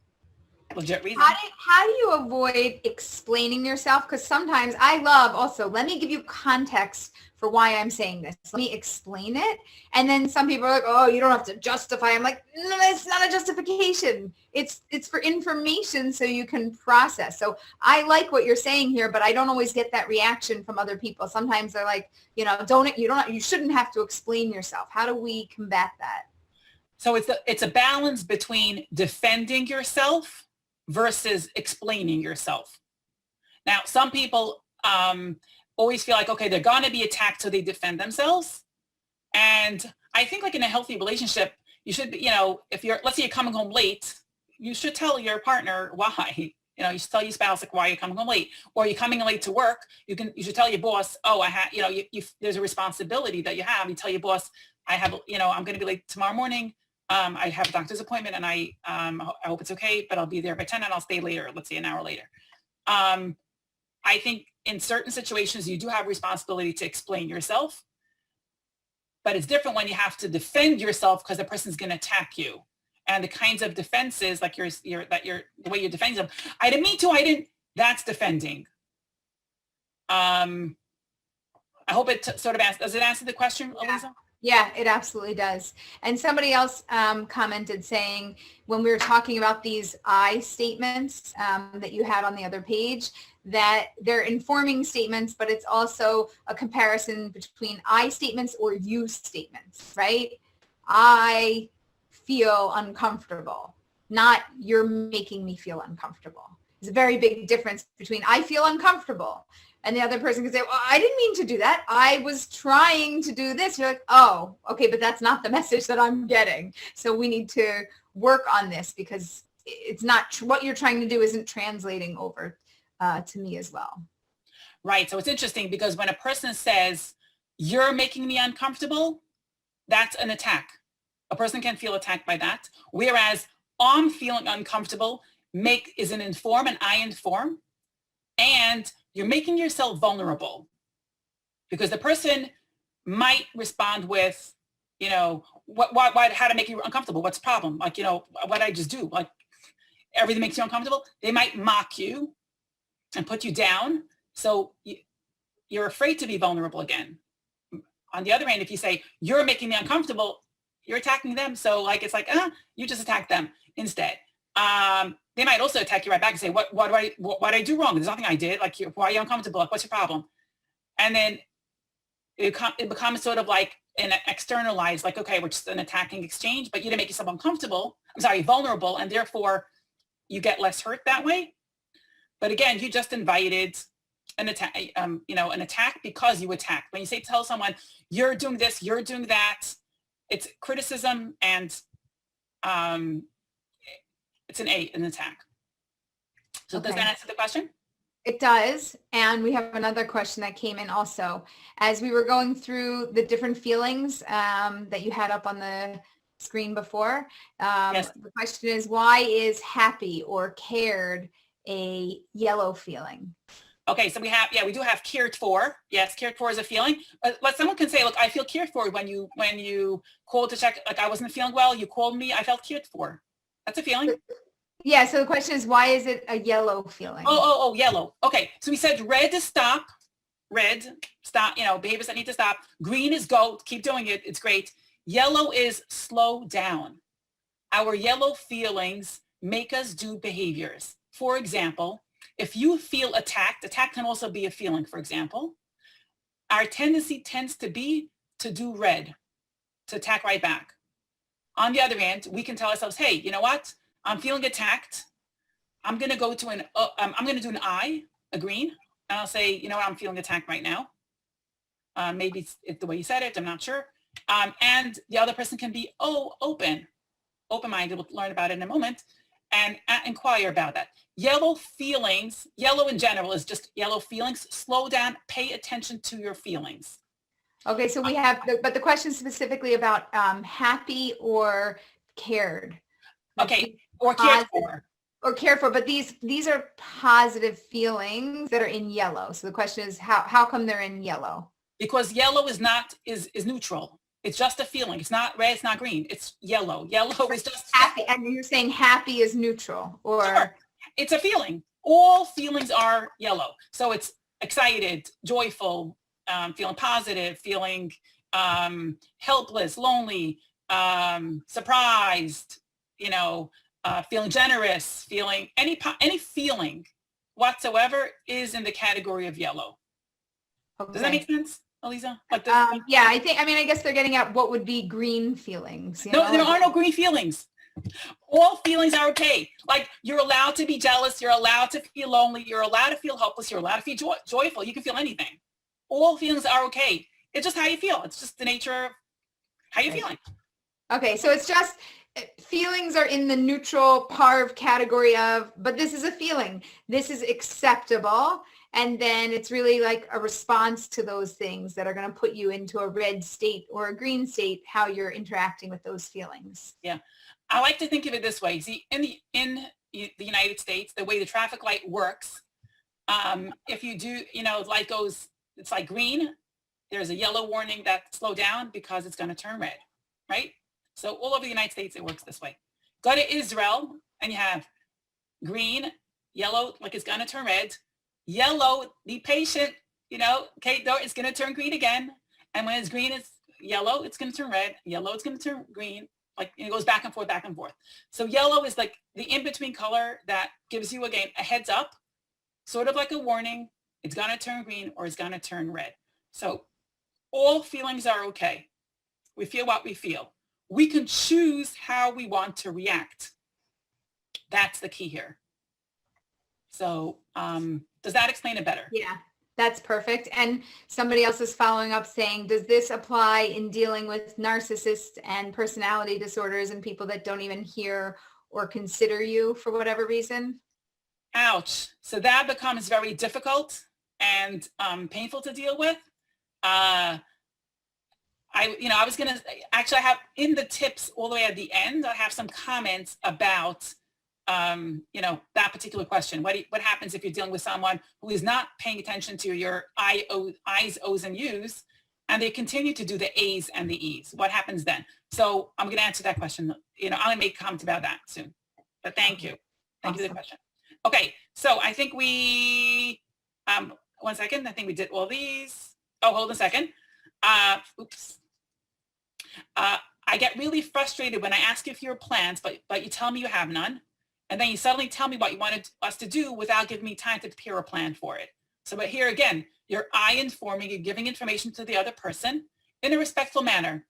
legit reason. How do you avoid explaining yourself? Because sometimes I love also, let me give you context for why I'm saying this. Let me explain it. And then some people are like, oh, you don't have to justify. I'm like, no, it's not a justification. It's for information so you can process. So I like what you're saying here, but I don't always get that reaction from other people. Sometimes they're like, you shouldn't have to explain yourself. How do we combat that? So it's a balance between defending yourself versus explaining yourself. Now, some people always feel like, okay, they're going to be attacked, so they defend themselves. And I think like in a healthy relationship, you should be, let's say you're coming home late, you should tell your partner why. You should tell your spouse like why you're coming home late, or you're coming late to work. You should tell your boss, oh, there's a responsibility that you have. You tell your boss, I'm going to be late tomorrow morning. I have a doctor's appointment, and I hope it's okay, but I'll be there by 10 and I'll stay later, let's say an hour later. I think in certain situations, you do have responsibility to explain yourself, but it's different when you have to defend yourself because the person's going to attack you. And the kinds of defenses, like the way you're defending them. I didn't mean to, I didn't, that's defending. I hope it sort of does it answer the question, Aleeza? Yeah, it absolutely does. And somebody else commented saying, when we were talking about these I statements that you had on the other page, that they're informing statements, but it's also a comparison between I statements or you statements, right? I feel uncomfortable, not you're making me feel uncomfortable. There's a very big difference between I feel uncomfortable and the other person can say, well, I didn't mean to do that. I was trying to do this. You're like, oh, okay, but that's not the message that I'm getting. So we need to work on this because it's not what you're trying to do isn't translating over to me as well. Right. So it's interesting because when a person says, you're making me uncomfortable, that's an attack. A person can feel attacked by that. Whereas I'm feeling uncomfortable is an inform and I inform. And you're making yourself vulnerable because the person might respond with, how to make you uncomfortable? What's the problem? Like, what did I just do? Like, everything makes you uncomfortable. They might mock you and put you down. So you're afraid to be vulnerable again. On the other hand, if you say, you're making me uncomfortable, you're attacking them. So it's like, you just attack them instead. They might also attack you right back and say, what did I do wrong? There's nothing I did. Like, why are you uncomfortable? Like, what's your problem? And then it becomes sort of like an externalized, like, okay, we're just an attacking exchange, but you didn't make yourself vulnerable. And therefore you get less hurt that way. But again, you just invited an attack, an attack because you attack. When you tell someone you're doing this, you're doing that, it's criticism and it's an attack. So okay. Does that answer the question? It does. And we have another question that came in also. As we were going through the different feelings that you had up on the screen before, yes. The question is, why is happy or cared a yellow feeling? Okay, so we do have cared for. Yes, cared for is a feeling. But someone can say, look, I feel cared for when you called to check, like I wasn't feeling well, you called me, I felt cared for. That's a feeling. Yeah, so the question is, why is it a yellow feeling? Oh, yellow. Okay, so we said red is stop. Red, stop, behaviors that need to stop. Green is go, keep doing it, it's great. Yellow is slow down. Our yellow feelings make us do behaviors. For example, if you feel attacked, attack can also be a feeling, for example. Our tendency tends to be to do red, to attack right back. On the other hand, we can tell ourselves, hey, you know what? I'm feeling attacked. I'm going to go to I'm going to do an I, a green, and I'll say, you know what? I'm feeling attacked right now. Maybe it's the way you said it. I'm not sure. And the other person can be, open-minded. We'll learn about it in a moment, and inquire about that. Yellow feelings, yellow in general is just yellow feelings. Slow down, pay attention to your feelings. Okay, so we have, but the question specifically about happy or cared. Okay, or cared for. Or cared for, but these are positive feelings that are in yellow. So the question is, how come they're in yellow? Because yellow is neutral. It's just a feeling. It's not red, it's not green. It's yellow. Yellow is just happy. And you're saying happy is neutral, or sure. It's a feeling. All feelings are yellow. So it's excited, joyful, feeling positive, feeling helpless, lonely, surprised, feeling generous, feeling any feeling whatsoever is in the category of yellow. Okay. Does that make sense, Aleeza? Yeah, I guess they're getting at what would be green feelings. No, there are no green feelings. All feelings are okay. Like you're allowed to be jealous. You're allowed to feel lonely. You're allowed to feel helpless. You're allowed to feel joyful. You can feel anything. All feelings are okay. It's just how you feel. It's just the nature of how you're feeling. Okay, so it's just feelings are in the neutral part category of, but this is a feeling. This is acceptable. And then it's really like a response to those things that are going to put you into a red state or a green state, how you're interacting with those feelings. Yeah. I like to think of it this way. See, in the United States, the way the traffic light works, if you do, light goes, it's like green, there's a yellow warning that slow down because it's going to turn red, right? So all over the United States, it works this way. Go to Israel and you have green, yellow, like it's going to turn red. Yellow, be patient, okay, though it's going to turn green again. And when it's green, it's yellow, it's going to turn red. Yellow, it's going to turn green. Like it goes back and forth, back and forth. So yellow is like the in-between color that gives you, again, a heads up, sort of like a warning. It's going to turn green or it's going to turn red. So all feelings are okay. We feel what we feel. We can choose how we want to react. That's the key here. So does that explain it better? Yeah, that's perfect. And somebody else is following up saying, does this apply in dealing with narcissists and personality disorders and people that don't even hear or consider you for whatever reason? Ouch. So that becomes very difficult and painful to deal with. I was going to actually have in the tips all the way at the end, I have some comments about that particular question. What happens if you're dealing with someone who is not paying attention to your I's, O's, and U's, and they continue to do the A's and the E's? What happens then? So I'm going to answer that question. I'm going to make comments about that soon. But thank you. Thank you for the question. Okay, so I think we, 1 second. I think we did all these. Oh, hold a second. Oops. I get really frustrated when I ask you for your plans, but you tell me you have none. And then you suddenly tell me what you wanted us to do without giving me time to prepare a plan for it. So, but here again, you're I-informing, you're giving information to the other person in a respectful manner.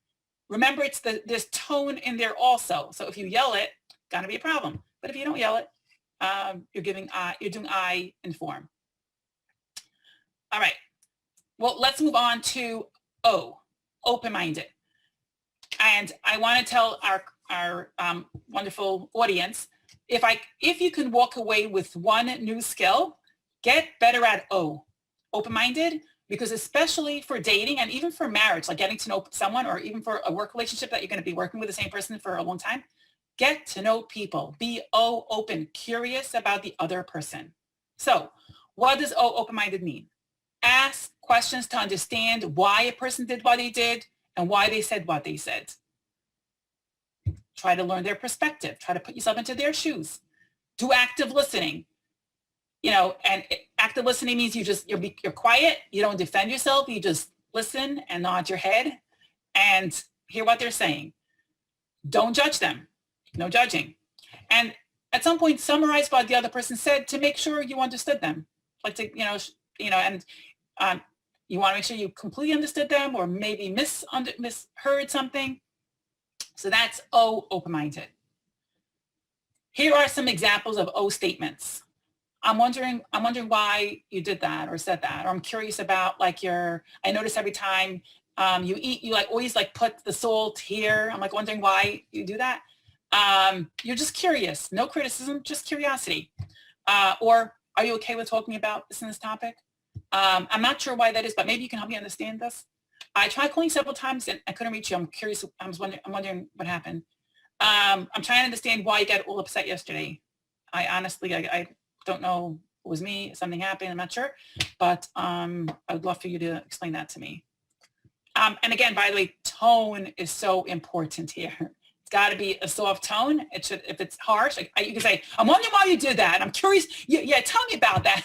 Remember, it's there's tone in there also. So if you yell it, gonna be a problem. But if you don't yell it, you're doing I-inform. All right. Well, let's move on to O, open-minded. And I want to tell our wonderful audience, if you can walk away with one new skill, get better at O, open-minded, because especially for dating and even for marriage, like getting to know someone, or even for a work relationship that you're going to be working with the same person for a long time, get to know people. Be open, curious about the other person. So What does O, open-minded, mean? Ask questions to understand why a person did what they did and why they said what they said. Try to learn their perspective. Try to put yourself into their shoes. Do active listening. And active listening means you're quiet. You don't defend yourself. You just listen and nod your head and hear what they're saying. Don't judge them. No judging. And at some point, summarize what the other person said to make sure you understood them. And you want to make sure you completely understood them or maybe misheard something. So that's O, open-minded. Here are some examples of O statements. I'm wondering why you did that or said that, or I'm curious about I notice every time you eat, you always put the salt here. I'm wondering why you do that. You're just curious, no criticism, just curiosity. Or are you okay with talking about this topic? I'm not sure why that is, but maybe you can help me understand this. I tried calling several times and I couldn't reach you. I'm curious. I'm wondering what happened. I'm trying to understand why you got all upset yesterday. I honestly, I don't know. It was me. Something happened. I'm not sure, but I would love for you to explain that to me. And again, by the way, tone is so important here. It's got to be a soft tone. It should, if it's harsh, you can say, I'm wondering why you did that. I'm curious. Yeah, tell me about that.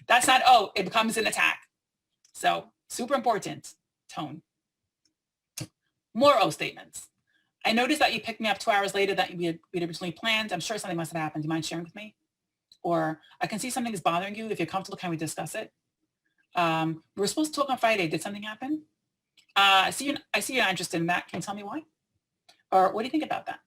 That's not, oh, it becomes an attack. So super important, tone. More O statements. I noticed that you picked me up 2 hours later that we'd originally planned. I'm sure something must have happened. Do you mind sharing with me? Or I can see something is bothering you. If you're comfortable, can we discuss it? We were supposed to talk on Friday. Did something happen? I see you're not interested in that. Can you tell me why? Or what do you think about that?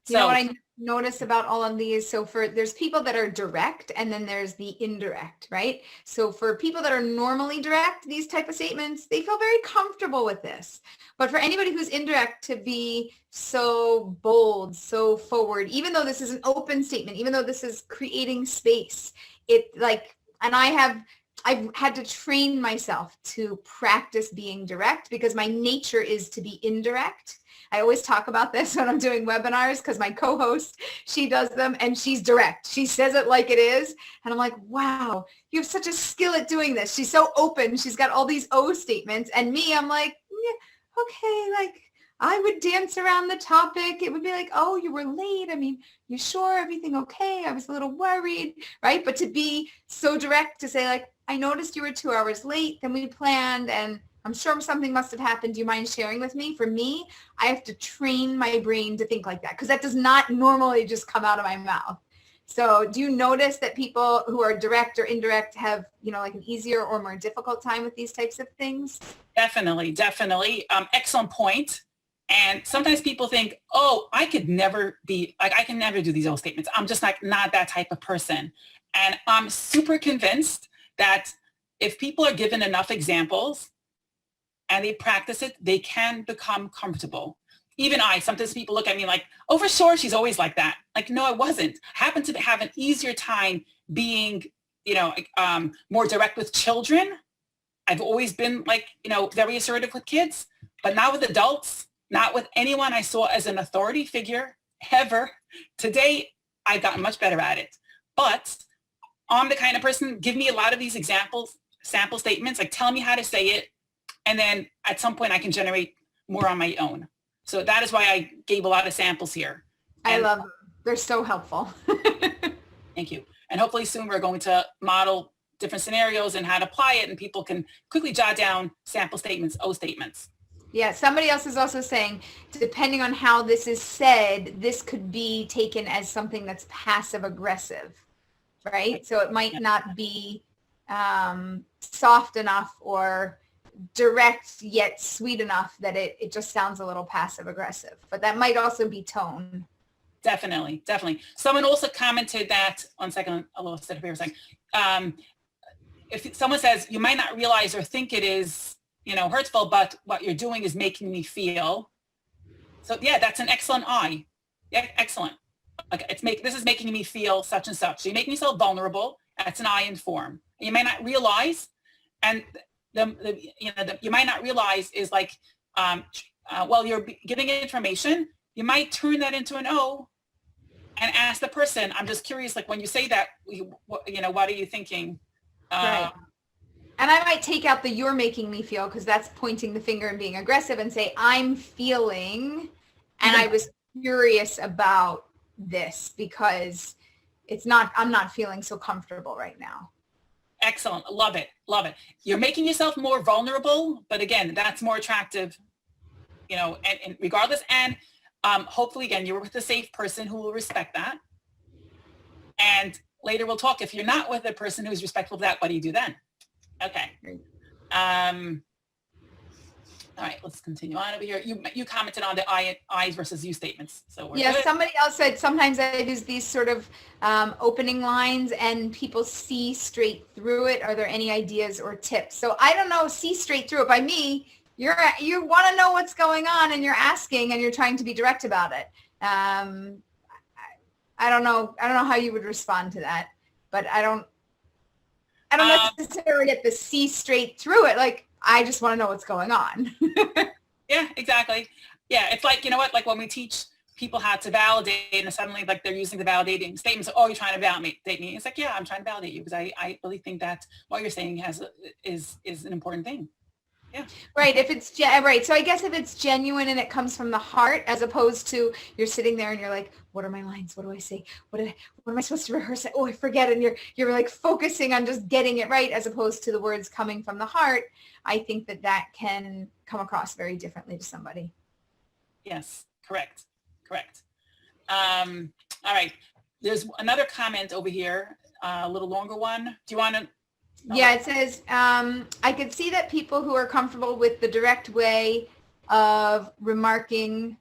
You know what I notice about all of these? So there's people that are direct and then there's the indirect, right? So for people that are normally direct, these type of statements, they feel very comfortable with this. But for anybody who's indirect to be so bold, so forward, even though this is an open statement, even though this is creating space, and I've had to train myself to practice being direct because my nature is to be indirect. I always talk about this when I'm doing webinars because my co-host, she does them and she's direct. She says it like it is. And I'm like, wow, you have such a skill at doing this. She's so open. She's got all these O statements. And me, I'm like, yeah, okay, I would dance around the topic. It would be like, oh, you were late. I mean, you sure everything okay? I was a little worried, right? But to be so direct to say I noticed you were 2 hours late than we planned and I'm sure something must have happened. Do you mind sharing with me? For me, I have to train my brain to think like that because that does not normally just come out of my mouth. So do you notice that people who are direct or indirect have, an easier or more difficult time with these types of things? Definitely. Excellent point. And sometimes people think, oh, I could never be I can never do these old statements. I'm just not that type of person. And I'm super convinced that if people are given enough examples and they practice it, they can become comfortable. Even sometimes people look at me like, oh, for sure, she's always like that. No, I wasn't. I happened to have an easier time being, more direct with children. I've always been very assertive with kids, but not with adults, not with anyone I saw as an authority figure ever. Today, I've gotten much better at it. But I'm the kind of person, give me a lot of these examples, sample statements, tell me how to say it. And then at some point I can generate more on my own. So that is why I gave a lot of samples here. I love them. They're so helpful. Thank you. And hopefully soon we're going to model different scenarios and how to apply it and people can quickly jot down sample statements, O statements. Yeah, somebody else is also saying, depending on how this is said, this could be taken as something that's passive aggressive, right? So it might not be soft enough or direct yet sweet enough that it just sounds a little passive aggressive, but that might also be tone. Definitely. Someone also commented that, one second, a little set of paper saying, if someone says, you might not realize or think it is, hurtful, but what you're doing is making me feel. So yeah, that's an excellent I. Yeah, excellent. This is making me feel such and such. So you make me feel vulnerable. That's an I in form. You may not realize, and you might not realize is while you're giving information, you might turn that into an O and ask the person, I'm just curious, like when you say that, what are you thinking? Right. And I might take out the "you're making me feel" because that's pointing the finger and being aggressive, and say, I'm feeling, and I was curious about this because I'm not feeling so comfortable right now. Excellent. Love it. Love it. You're making yourself more vulnerable, but again, that's more attractive, and regardless. And hopefully, again, you're with a safe person who will respect that. And later we'll talk. If you're not with a person who's respectful of that, what do you do then? Okay. All right, let's continue on over here. You commented on the I's versus you statements. So we're good. Somebody else said sometimes I use these sort of opening lines and people see straight through it. Are there any ideas or tips? So I don't know, see straight through it. By me, you want to know what's going on and you're asking and you're trying to be direct about it. I don't know how you would respond to that, but I don't necessarily get the see straight through it. Like, I just want to know what's going on. Yeah, exactly. Yeah, it's like, like when we teach people how to validate and suddenly like they're using the validating statements. Oh, you're trying to validate me. It's like, yeah, I'm trying to validate you because I really think that what you're saying is an important thing. Yeah. Right. If it's right. So I guess if it's genuine and it comes from the heart, as opposed to you're sitting there and you're like, what are my lines? What do I say? What am I supposed to rehearse? Oh, I forget. And you're like focusing on just getting it right, as opposed to the words coming from the heart. I think that can come across very differently to somebody. Yes. Correct. All right. There's another comment over here, a little longer one. Do you want to? Yeah, it says, I could see that people who are comfortable with the direct way of remarking,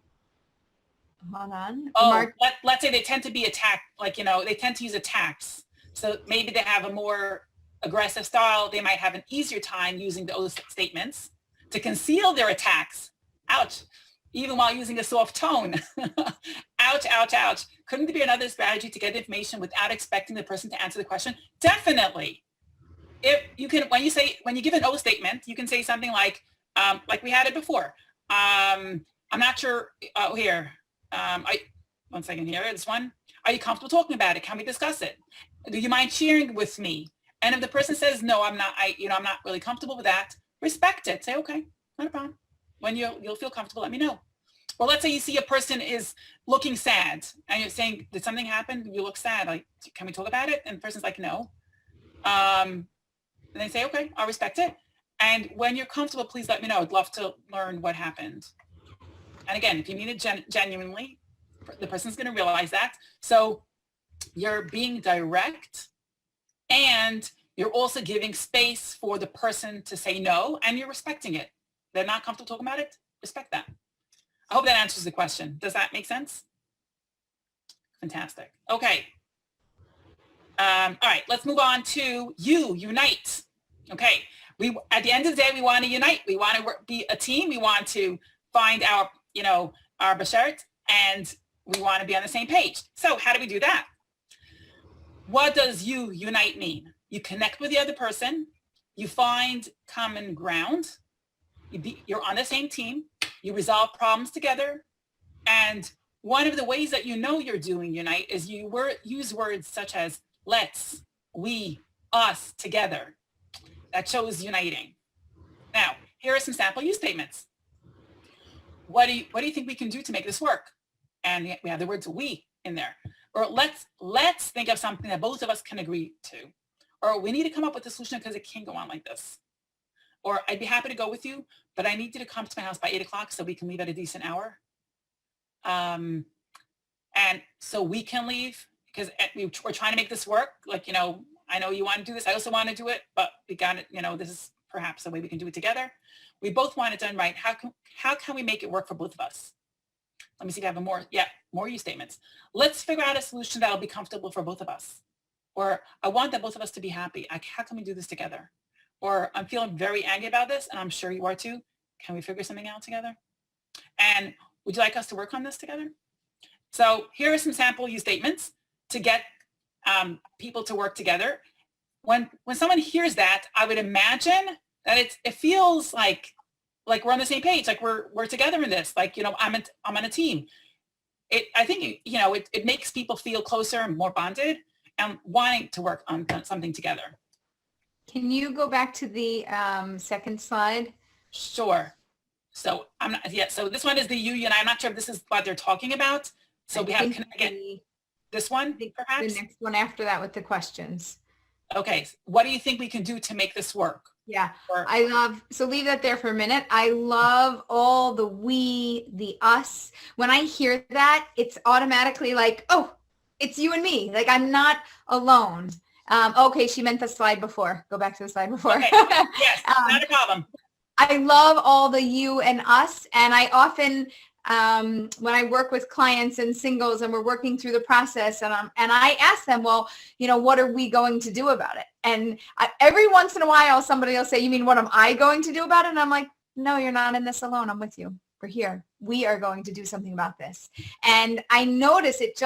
let's say they tend to be attacked, like, they tend to use attacks. So maybe they have a more aggressive style. They might have an easier time using those statements to conceal their attacks. Ouch. Even while using a soft tone. Ouch, ouch, ouch. Couldn't there be another strategy to get information without expecting the person to answer the question? Definitely. If you can, when you give an O statement, you can say something like we had it before. I'm not sure. One second here. This one. Are you comfortable talking about it? Can we discuss it? Do you mind sharing with me? And if the person says no, I'm not. I'm not really comfortable with that. Respect it. Say okay, not a problem. When you'll feel comfortable, let me know. Or let's say you see a person is looking sad, and you're saying, "Did something happen? You look sad. Like, can we talk about it?" And the person's like, "No." And they say, okay, I'll respect it. And when you're comfortable, please let me know. I'd love to learn what happened. And again, if you mean it genuinely, the person's going to realize that. So you're being direct and you're also giving space for the person to say no, and you're respecting it. They're not comfortable talking about it. Respect that. I hope that answers the question. Does that make sense? Fantastic. Okay. All right, let's move on to unite. Okay, at the end of the day, we want to unite. We want to be a team. We want to find our bashert, and we want to be on the same page. So how do we do that? What does unite mean? You connect with the other person. You find common ground. You're on the same team. You resolve problems together. And one of the ways that you're doing unite is you use words such as let's, we, us, together. That shows uniting. Now, here are some sample use statements. What do you think we can do to make this work? And we have the words we in there. Or let's think of something that both of us can agree to. Or we need to come up with a solution because it can't go on like this. Or I'd be happy to go with you, but I need you to come to my house by 8 o'clock so we can leave at a decent hour. And so we can leave because we're trying to make this work. Like, I know you want to do this. I also want to do it, but we got it. This is perhaps a way we can do it together. We both want it done right. How can we make it work for both of us? Let me see if I have more use statements. Let's figure out a solution that'll be comfortable for both of us. Or I want that both of us to be happy. How can we do this together? Or I'm feeling very angry about this, and I'm sure you are too. Can we figure something out together? And would you like us to work on this together? So here are some sample use statements to get people to work together. When someone hears that, I would imagine that it feels like we're on the same page, like we're together in this. Like, I'm on a team. I think, it makes people feel closer and more bonded and wanting to work on something together. Can you go back to the second slide? Sure. So so this one is the you and I. I'm not sure if this is what they're talking about. So we have, can I get this one perhaps? The next one after that with the questions. Okay. What do you think we can do to make this work? Yeah, so leave that there for a minute. I love all the we, the us. When I hear that, it's automatically like, oh, it's you and me. Like I'm not alone. Okay, she meant the slide before. Go back to the slide before. Okay. Yes, not a problem. I love all the you and us. And I often, when I work with clients and singles and we're working through the process and I ask them, well, what are we going to do about it? And every once in a while, somebody will say, you mean, what am I going to do about it? And I'm like, no, you're not in this alone. I'm with you. We're here. We are going to do something about this. And I notice it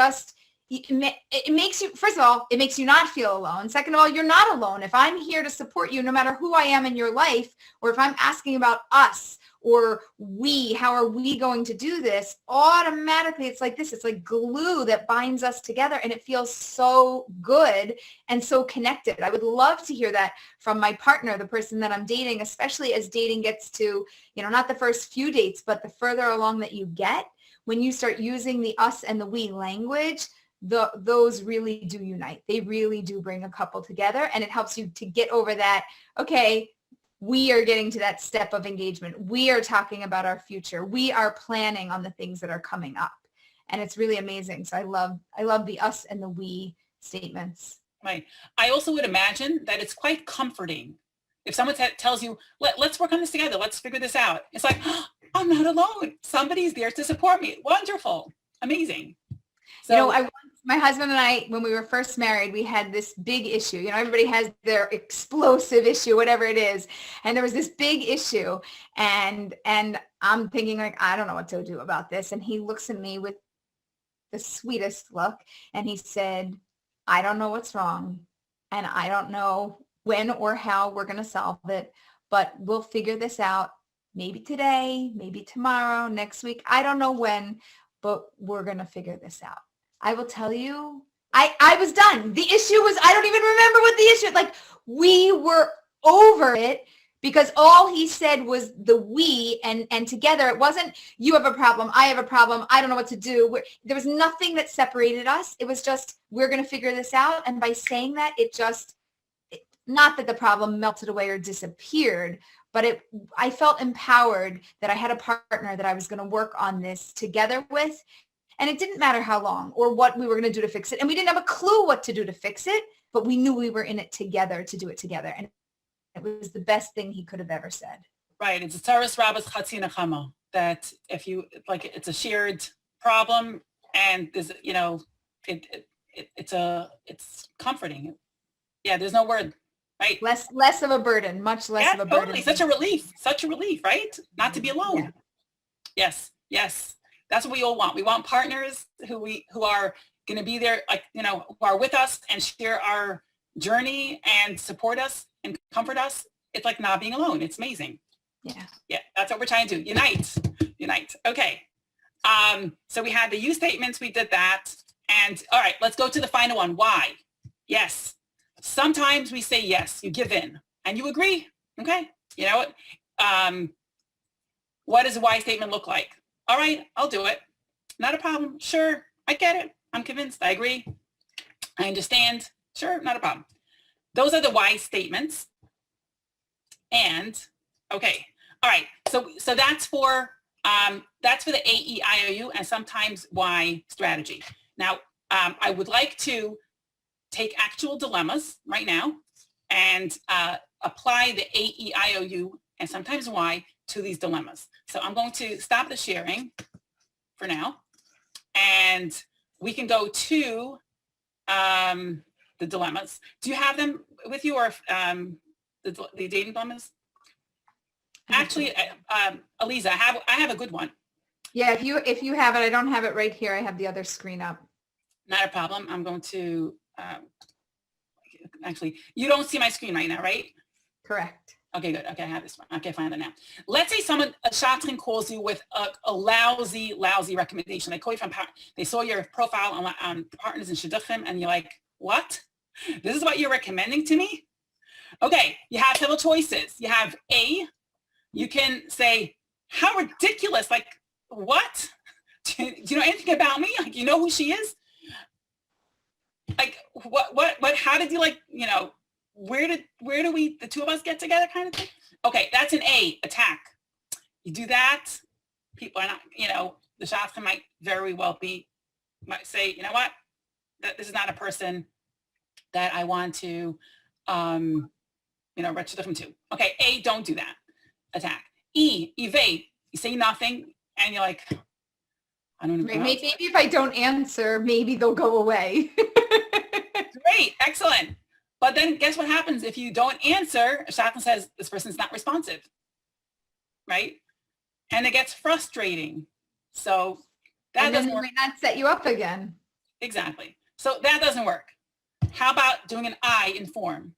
makes you, first of all, it makes you not feel alone. Second of all, you're not alone. If I'm here to support you, no matter who I am in your life, or if I'm asking about us or we, how are we going to do this? Automatically, it's like this. It's like glue that binds us together, and it feels so good and so connected. I would love to hear that from my partner, the person that I'm dating, especially as dating gets to, not the first few dates, but the further along that you get, when you start using the us and the we language, those really do unite. They really do bring a couple together, and it helps you to get over that. Okay, we are getting to that step of engagement. We are talking about our future. We are planning on the things that are coming up, and it's really amazing. So I love the us and the we statements. Right. I also would imagine that it's quite comforting if someone tells you, let's work on this together. Let's figure this out. It's like, oh, I'm not alone. Somebody's there to support me. Wonderful. Amazing. So, my husband and I, when we were first married, we had this big issue. Everybody has their explosive issue, whatever it is. And there was this big issue. And I'm thinking like, I don't know what to do about this. And he looks at me with the sweetest look. And he said, I don't know what's wrong. And I don't know when or how we're going to solve it, but we'll figure this out. Maybe today, maybe tomorrow, next week. I don't know when, but we're going to figure this out. I will tell you, I was done. The issue was, I don't even remember what the issue, like we were over it because all he said was the we and together it wasn't you have a problem, I have a problem, I don't know what to do. There was nothing that separated us. It was just, we're going to figure this out. And by saying that, not that the problem melted away or disappeared, but I felt empowered that I had a partner that I was going to work on this together with. And it didn't matter how long or what we were going to do to fix it. And we didn't have a clue what to do to fix it, but we knew we were in it together to do it together. And it was the best thing he could have ever said. Right. It's a Tzaras Rabbas Chatzi Nechama, that if you, like, it's a shared problem and there's, it's comforting. Yeah, there's no word, right? Less of a burden, much less of a burden. Totally. Such a relief, right? Not to be alone. Yeah. Yes. That's what we all want. We want partners who are going to be there, who are with us and share our journey and support us and comfort us. It's like not being alone. It's amazing. Yeah. That's what we're trying to do. Unite. Okay. So we had the you statements. We did that. And all right, let's go to the final one. Why? Yes. Sometimes we say yes, you give in and you agree. Okay. You know what? What does a why statement look like? All right, I'll do it. Not a problem. Sure, I get it. I'm convinced. I agree. I understand. Sure, not a problem. Those are the why statements. And okay, all right. So that's for the AEIOU and sometimes why strategy. Now, I would like to take actual dilemmas right now and apply the AEIOU and sometimes why to these dilemmas. So I'm going to stop the sharing for now, and we can go to the dilemmas. Do you have them with you, or the dating dilemmas? Actually, Aleeza, I have a good one. Yeah, if you have it, I don't have it right here. I have the other screen up. Not a problem. I'm going to actually, you don't see my screen right now, right? Correct. Okay, good. Okay, I have this one. Okay, find it now. Let's say a shadchan calls you with a lousy recommendation. They call you they saw your profile on Partners in Shidduchim, and you're like, what? This is what you're recommending to me? Okay, you have several choices. You have A, you can say, how ridiculous, like, what? Do you know anything about me? Like, you know who she is? Like, what, how did you, like, you know, where do the two of us get together kind of thing? Okay, that's an A, attack. You do that, people are not, you know, the shadchan might very well might say, you know what, this is not a person that I want to, you know, Shidduchim to. Okay, A, don't do that, attack. E, evade, you say nothing, and you're like, I don't know. Maybe if I don't answer, maybe they'll go away. Great, excellent. But then guess what happens if you don't answer? A shadchan says this person's not responsive, right? And it gets frustrating. So that doesn't work. Might not set you up again. Exactly. So that doesn't work. How about doing an I inform?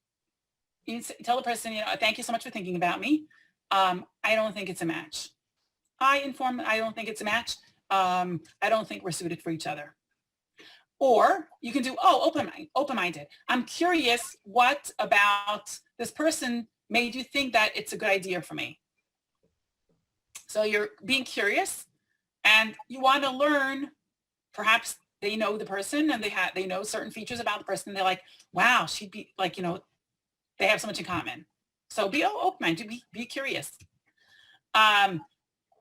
You tell the person, you know, thank you so much for thinking about me. I don't think it's a match. I inform, I don't think it's a match. I don't think we're suited for each other. Or you can do, open-minded. I'm curious what about this person made you think that it's a good idea for me. So you're being curious and you want to learn, perhaps they know the person and they know certain features about the person. They're like, wow, she'd be like, you know, they have so much in common. So be open-minded, be curious.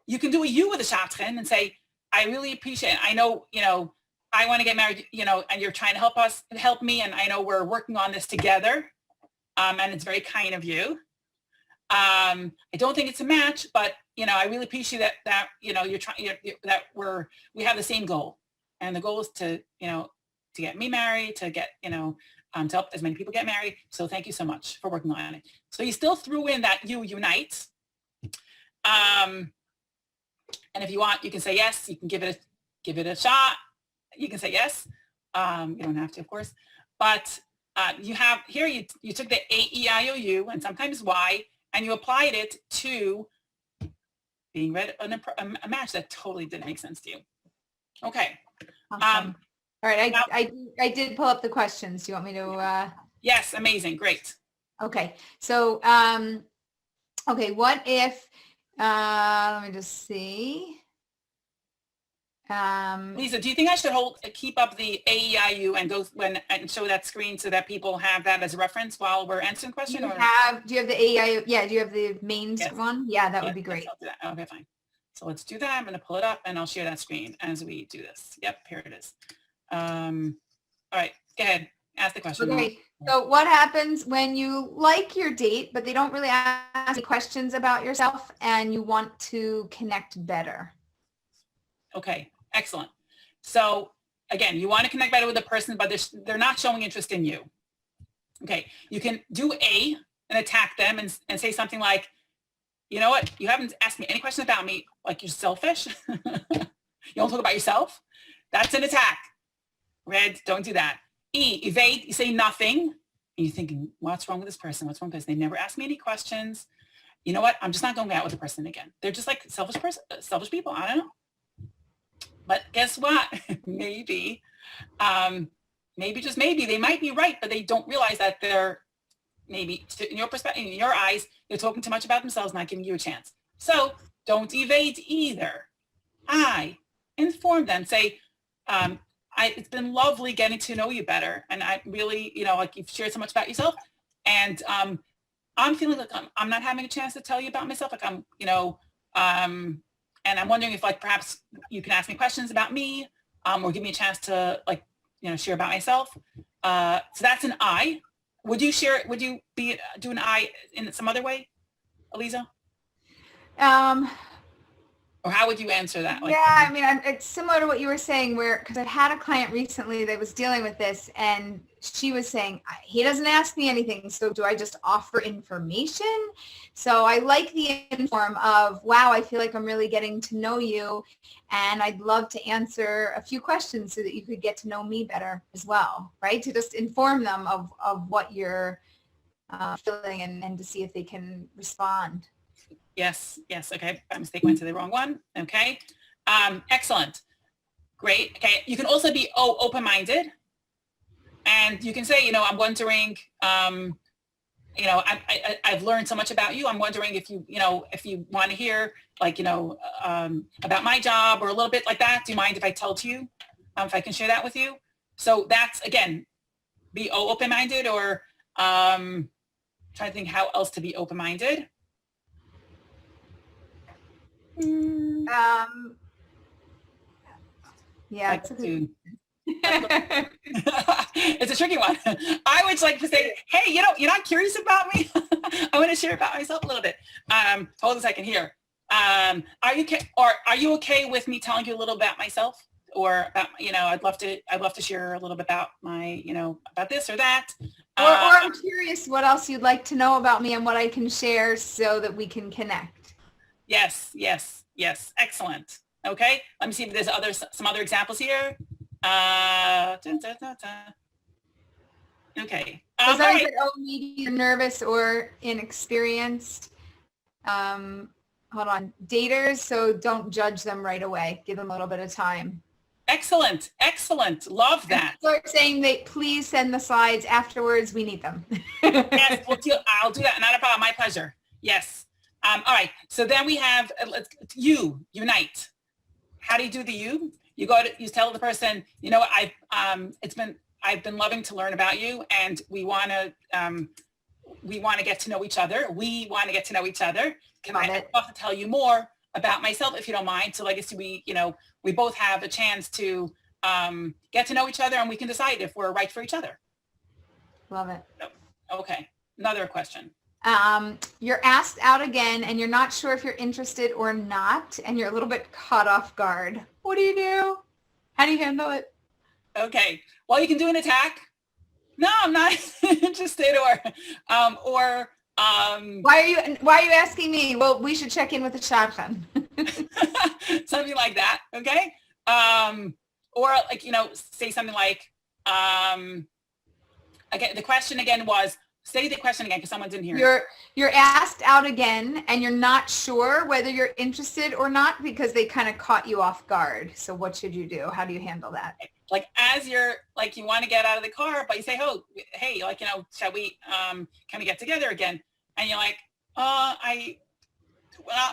You can do a you with a shadchan and say, I really appreciate it. I know, you know, I want to get married, you know, and you're trying to help me. And I know we're working on this together. And it's very kind of you. I don't think it's a match, but, you know, I really appreciate that, you know, you're trying, that we have the same goal. And the goal is to, you know, to get me married, to get, you know, to help as many people get married. So thank you so much for working on it. So you still threw in that you unite. And if you want, you can say yes, you can give it a shot. You can say yes. You don't have to, of course. But you have here, you took the AEIOU and sometimes Y, and you applied it to being read on a match that totally didn't make sense to you. Okay. Awesome. All right. I did pull up the questions. Do you want me to? Yes. Amazing. Great. Okay. So, okay. What if, let me just see. Lisa, do you think I should keep up the AEIU and go and show that screen so that people have that as a reference while we're answering questions? Do you have the AEIU? Yeah. Do you have the main one? Yeah, that would be great. I'll do that. Okay, fine. So let's do that. I'm going to pull it up and I'll share that screen as we do this. Yep, here it is. All right, go ahead. Ask the question. Okay. So what happens when you like your date, but they don't really ask any questions about yourself and you want to connect better? Okay, excellent. So again, you want to connect better with the person, but they're not showing interest in you. Okay, you can do A and attack them and say something like, you know what, you haven't asked me any questions about me, like you're selfish. You don't talk about yourself. That's an attack. Red, don't do that. E, evade, you say nothing. And you're thinking, what's wrong with this person? What's wrong with this? They never asked me any questions. You know what? I'm just not going out with the person again. They're just like selfish people. I don't know. But guess what? Maybe, just maybe they might be right, but they don't realize that they're maybe in your perspective, in your eyes, they're talking too much about themselves, not giving you a chance. So don't evade either. I inform them, say, it's been lovely getting to know you better. And I really, you know, like you've shared so much about yourself. And I'm feeling like I'm not having a chance to tell you about myself. Like I'm, you know, and I'm wondering if like perhaps you can ask me questions about me or give me a chance to like, you know, share about myself. So that's an I. Would you do an I in some other way, Aleeza? Or how would you answer that? Like, yeah, I mean, it's similar to what you were saying because I've had a client recently that was dealing with this and she was saying, he doesn't ask me anything. So do I just offer information? So I like the inform of, wow, I feel like I'm really getting to know you. And I'd love to answer a few questions so that you could get to know me better as well, right? To just inform them of what you're filling and to see if they can respond. Yes. Okay. By mistake, went to the wrong one. Okay. Excellent. Great. Okay. You can also be open-minded, and you can say, I'm wondering, I've learned so much about you. I'm wondering if you want to hear, about my job or a little bit like that. Do you mind if I tell to you, if I can share that with you? So that's, again, be open-minded, or trying to think how else to be open-minded. Yeah, it's a tricky one. I would like to say, hey, you're not curious about me? I want to share about myself a little bit. Hold a second here. Are you okay with me telling you a little about myself? Or about, I'd love to share a little bit about my, about this or that. Or I'm curious what else you'd like to know about me and what I can share so that we can connect. Yes. Excellent. Okay. Let me see if there's some other examples here. Okay. Right. Maybe you're nervous or inexperienced. Hold on. Daters, so don't judge them right away. Give them a little bit of time. Excellent. Love that. Start saying please send the slides afterwards. We need them. Yes, I'll do that. Not a problem. My pleasure. Yes. All right. So then we have unite. How do you do the you? You tell the person, I've been loving to learn about you, and we want to get to know each other. Can I also tell you more about myself, if you don't mind? So I guess we both have a chance to get to know each other, and we can decide if we're right for each other. Love it. Okay. Another question. You're asked out again and you're not sure if you're interested or not, and you're a little bit caught off guard. What do you do? How do you handle it? Okay. Well, you can do an attack. No, I'm not interested. Or why are you asking me? Well, we should check in with the Shadchan. Something like that. Okay. Or say something like, again, the question again was, say the question again, because someone didn't hear it. You're asked out again and you're not sure whether you're interested or not because they kind of caught you off guard. So what should you do? How do you handle that? Like as you're you want to get out of the car, but you say, oh, hey, shall we, can we get together again? And you're like, I'm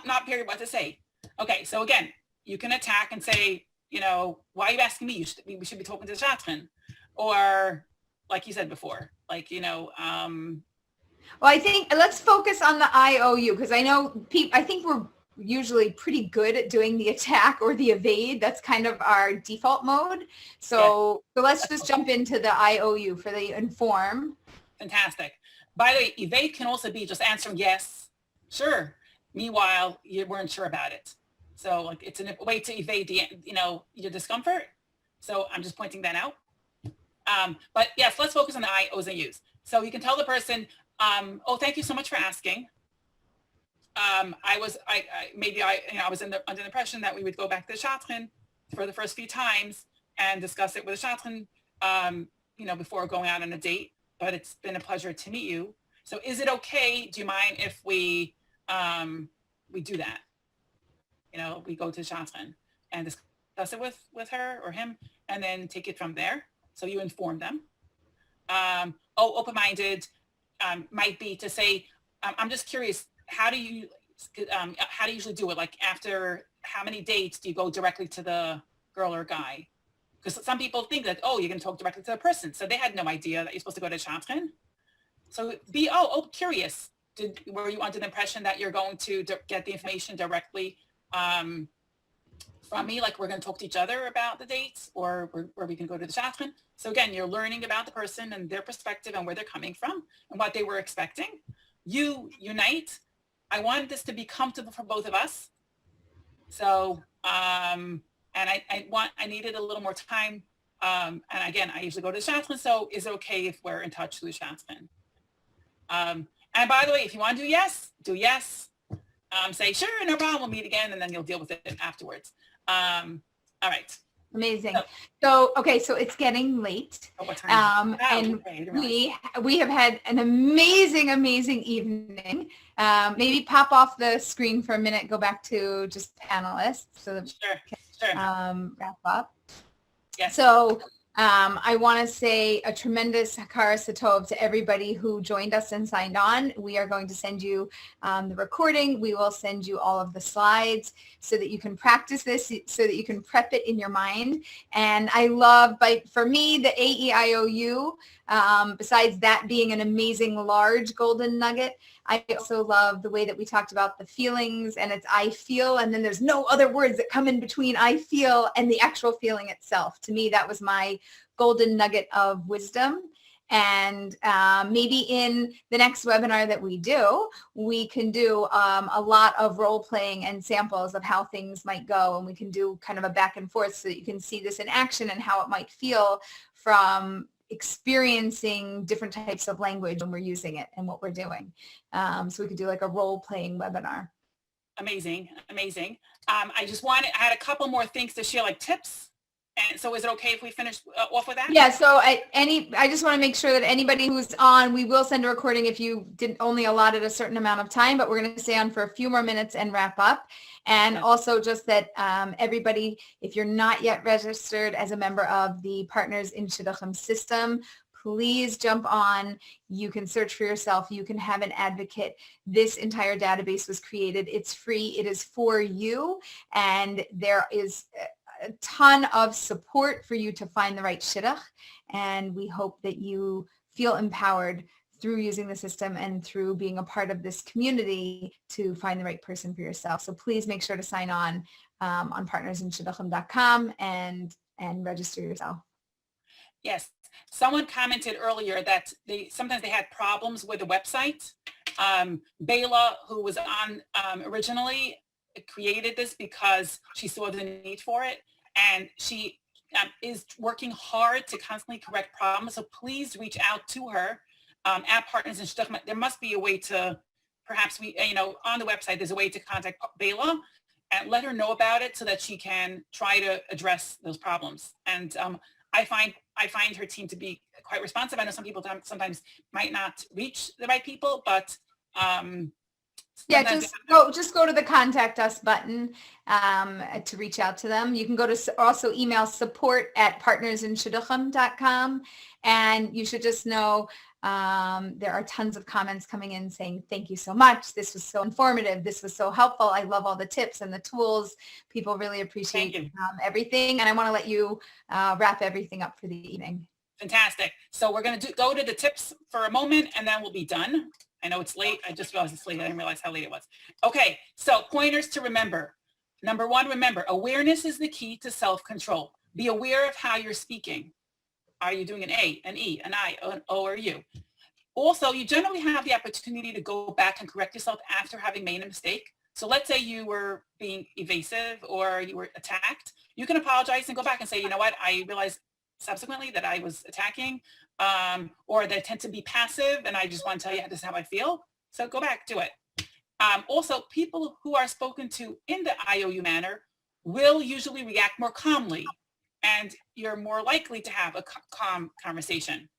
not period what to say. Okay, so again, you can attack and say, why are you asking me? We should be talking to the Shadchan. Or like you said before, well, I think let's focus on the AEIOU, because I think we're usually pretty good at doing the attack or the evade. That's kind of our default mode. So let's just jump into the AEIOU for the inform. Fantastic. By the way, evade can also be just answering yes, sure. Meanwhile, you weren't sure about it. So it's a way to evade your discomfort. So I'm just pointing that out. But yes, let's focus on the AEIOUs and U's. So you can tell the person, oh, thank you so much for asking. I was under the impression that we would go back to the Shadchan for the first few times and discuss it with the Shadchan, before going out on a date. But it's been a pleasure to meet you. So is it okay? Do you mind if we do that? We go to the Shadchan and discuss it with her or him, and then take it from there. So you inform them. Open-minded might be to say, I'm just curious, how do you usually do it? After how many dates do you go directly to the girl or guy? Because some people think that, you're going to talk directly to the person. So they had no idea that you're supposed to go to Shadchan. So be, curious. Were you under the impression that you're going to get the information directly from me, we're going to talk to each other about the dates, or where we can go to the Shadchan? So again, you're learning about the person and their perspective and where they're coming from and what they were expecting. You unite. I wanted this to be comfortable for both of us. So, and I needed a little more time. And again, I usually go to the Shadchan. So is it okay if we're in touch through the Shadchan? And by the way, if you want to do yes, do yes. Say, sure, no problem, we'll meet again, and then you'll deal with it afterwards. All right. Amazing. So, okay, so it's getting late. What time? And Okay, I didn't realize. we have had an amazing, amazing evening. Maybe pop off the screen for a minute, go back to just panelists so that Sure. wrap up. Yes. So I want to say a tremendous Hakara Satov to everybody who joined us and signed on. We are going to send you the recording. We will send you all of the slides so that you can practice this, so that you can prep it in your mind. And I love, for me, the AEIOU, besides that being an amazing large golden nugget, I also love the way that we talked about the feelings, and it's I feel, and then there's no other words that come in between I feel and the actual feeling itself. To me, that was my golden nugget of wisdom. And maybe in the next webinar that we do, we can do a lot of role playing and samples of how things might go. And we can do kind of a back and forth so that you can see this in action and how it might feel from experiencing different types of language when we're using it and what we're doing. So we could do like a role playing webinar. Amazing. I had a couple more things to share, like tips. And so is it okay if we finish off with that? Yeah, so I just want to make sure that anybody who's on, we will send a recording if you didn't only allotted a certain amount of time, but we're going to stay on for a few more minutes and wrap up. And also just that everybody, if you're not yet registered as a member of the Partners in Shidduchim system, please jump on. You can search for yourself. You can have an advocate. This entire database was created. It's free. It is for you. And there is a ton of support for you to find the right shidduch. And we hope that you feel empowered through using the system and through being a part of this community to find the right person for yourself. So please make sure to sign on partnersinshidduchim.com and register yourself. Yes. Someone commented earlier that sometimes they had problems with the website. Bela, who was on originally, created this because she saw the need for it, and she is working hard to constantly correct problems. So please reach out to her at Partners in Shidduchim. There must be a way to, perhaps on the website, there's a way to contact Bela and let her know about it so that she can try to address those problems. And I find her team to be quite responsive. I know some people sometimes might not reach the right people, but yeah, just go to the contact us button to reach out to them. You can go to also email support@partnersinshidduchim.com, and you should just know there are tons of comments coming in saying thank you so much. This was so informative. This was so helpful. I love all the tips and the tools. People really appreciate everything, and I want to let you wrap everything up for the evening. Fantastic. So we're going to go to the tips for a moment, and then we'll be done. I know it's late. I just realized it's late. I didn't realize how late it was. Okay, so pointers to remember. Number one, remember, awareness is the key to self-control. Be aware of how you're speaking. Are you doing an A, an E, an I, an O, or U? Also, you generally have the opportunity to go back and correct yourself after having made a mistake. So let's say you were being evasive or you were attacked. You can apologize and go back and say, you know what, I realized subsequently that I was attacking, or that I tend to be passive, and I just want to tell you this is how I feel. So go back, do it. Also, people who are spoken to in the IOU manner will usually react more calmly, and you're more likely to have a calm conversation.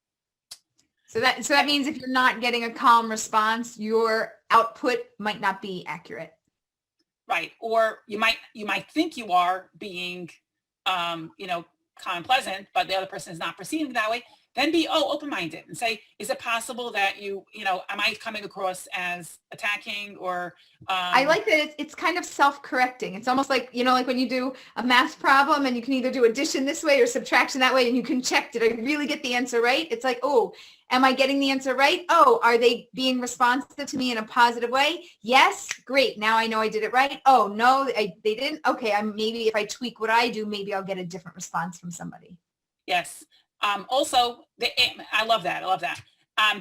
So that means if you're not getting a calm response, your output might not be accurate. Right. Or you might think you are being, calm and pleasant, but the other person is not perceiving that way. Then be open-minded and say, is it possible that am I coming across as attacking or? I like that it's kind of self-correcting. It's almost like, like when you do a math problem and you can either do addition this way or subtraction that way, and you can check, did I really get the answer right? It's like, oh, am I getting the answer right? Oh, are they being responsive to me in a positive way? Yes, great. Now I know I did it right. Oh, no, they didn't. Okay, maybe if I tweak what I do, maybe I'll get a different response from somebody. Yes. Also, I love that.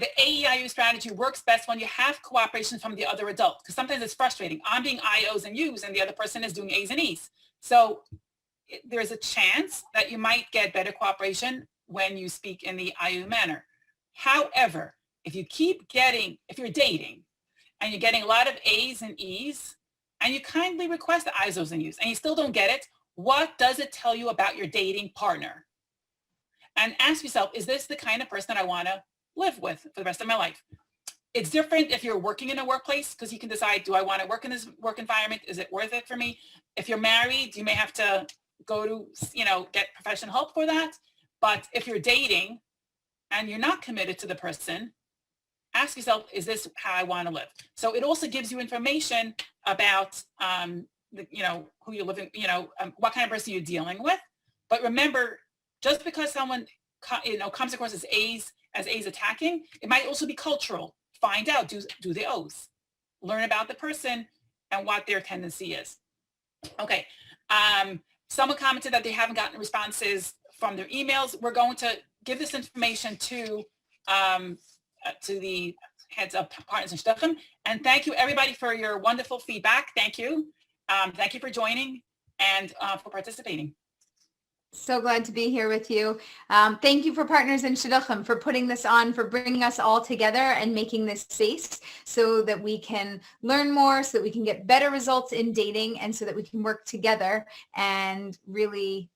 The AEIU strategy works best when you have cooperation from the other adult, because sometimes it's frustrating. I'm being IOs and U's and the other person is doing A's and E's. So there's a chance that you might get better cooperation when you speak in the IOU manner. However, if you're dating and you're getting a lot of A's and E's and you kindly request the I's, O's, and U's and you still don't get it, What does it tell you about your dating partner? And ask yourself, is this the kind of person that I want to live with for the rest of my life? It's different if you're working in a workplace, because you can decide, do I want to work in this work environment? Is it worth it for me? If you're married, you may have to go to, get professional help for that. But if you're dating and you're not committed to the person, ask yourself, is this how I want to live? So it also gives you information about, who you're living, what kind of person you're dealing with. But remember, just because someone, comes across as A's attacking, it might also be cultural. Find out, do the O's. Learn about the person and what their tendency is. Okay. Someone commented that they haven't gotten responses from their emails. We're going to give this information to the heads of Partners in Shidduchim. And thank you, everybody, for your wonderful feedback. Thank you. Thank you for joining and for participating. So glad to be here with you. Thank you for Partners in Shidduchim for putting this on, for bringing us all together and making this space so that we can learn more, so that we can get better results in dating, and so that we can work together and really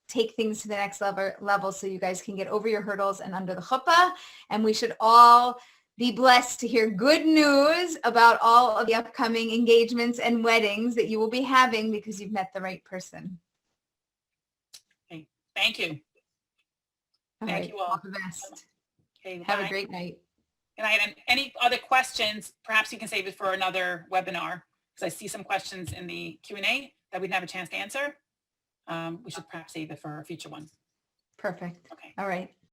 take things to the next level so you guys can get over your hurdles and under the chuppah. And we should all be blessed to hear good news about all of the upcoming engagements and weddings that you will be having because you've met the right person. Thank you. Thank you all. All the best. Okay, have a great night. Good night. And any other questions, perhaps you can save it for another webinar, because I see some questions in the Q&A that we didn't have a chance to answer. We should perhaps save it for a future one. Perfect. Okay. All right.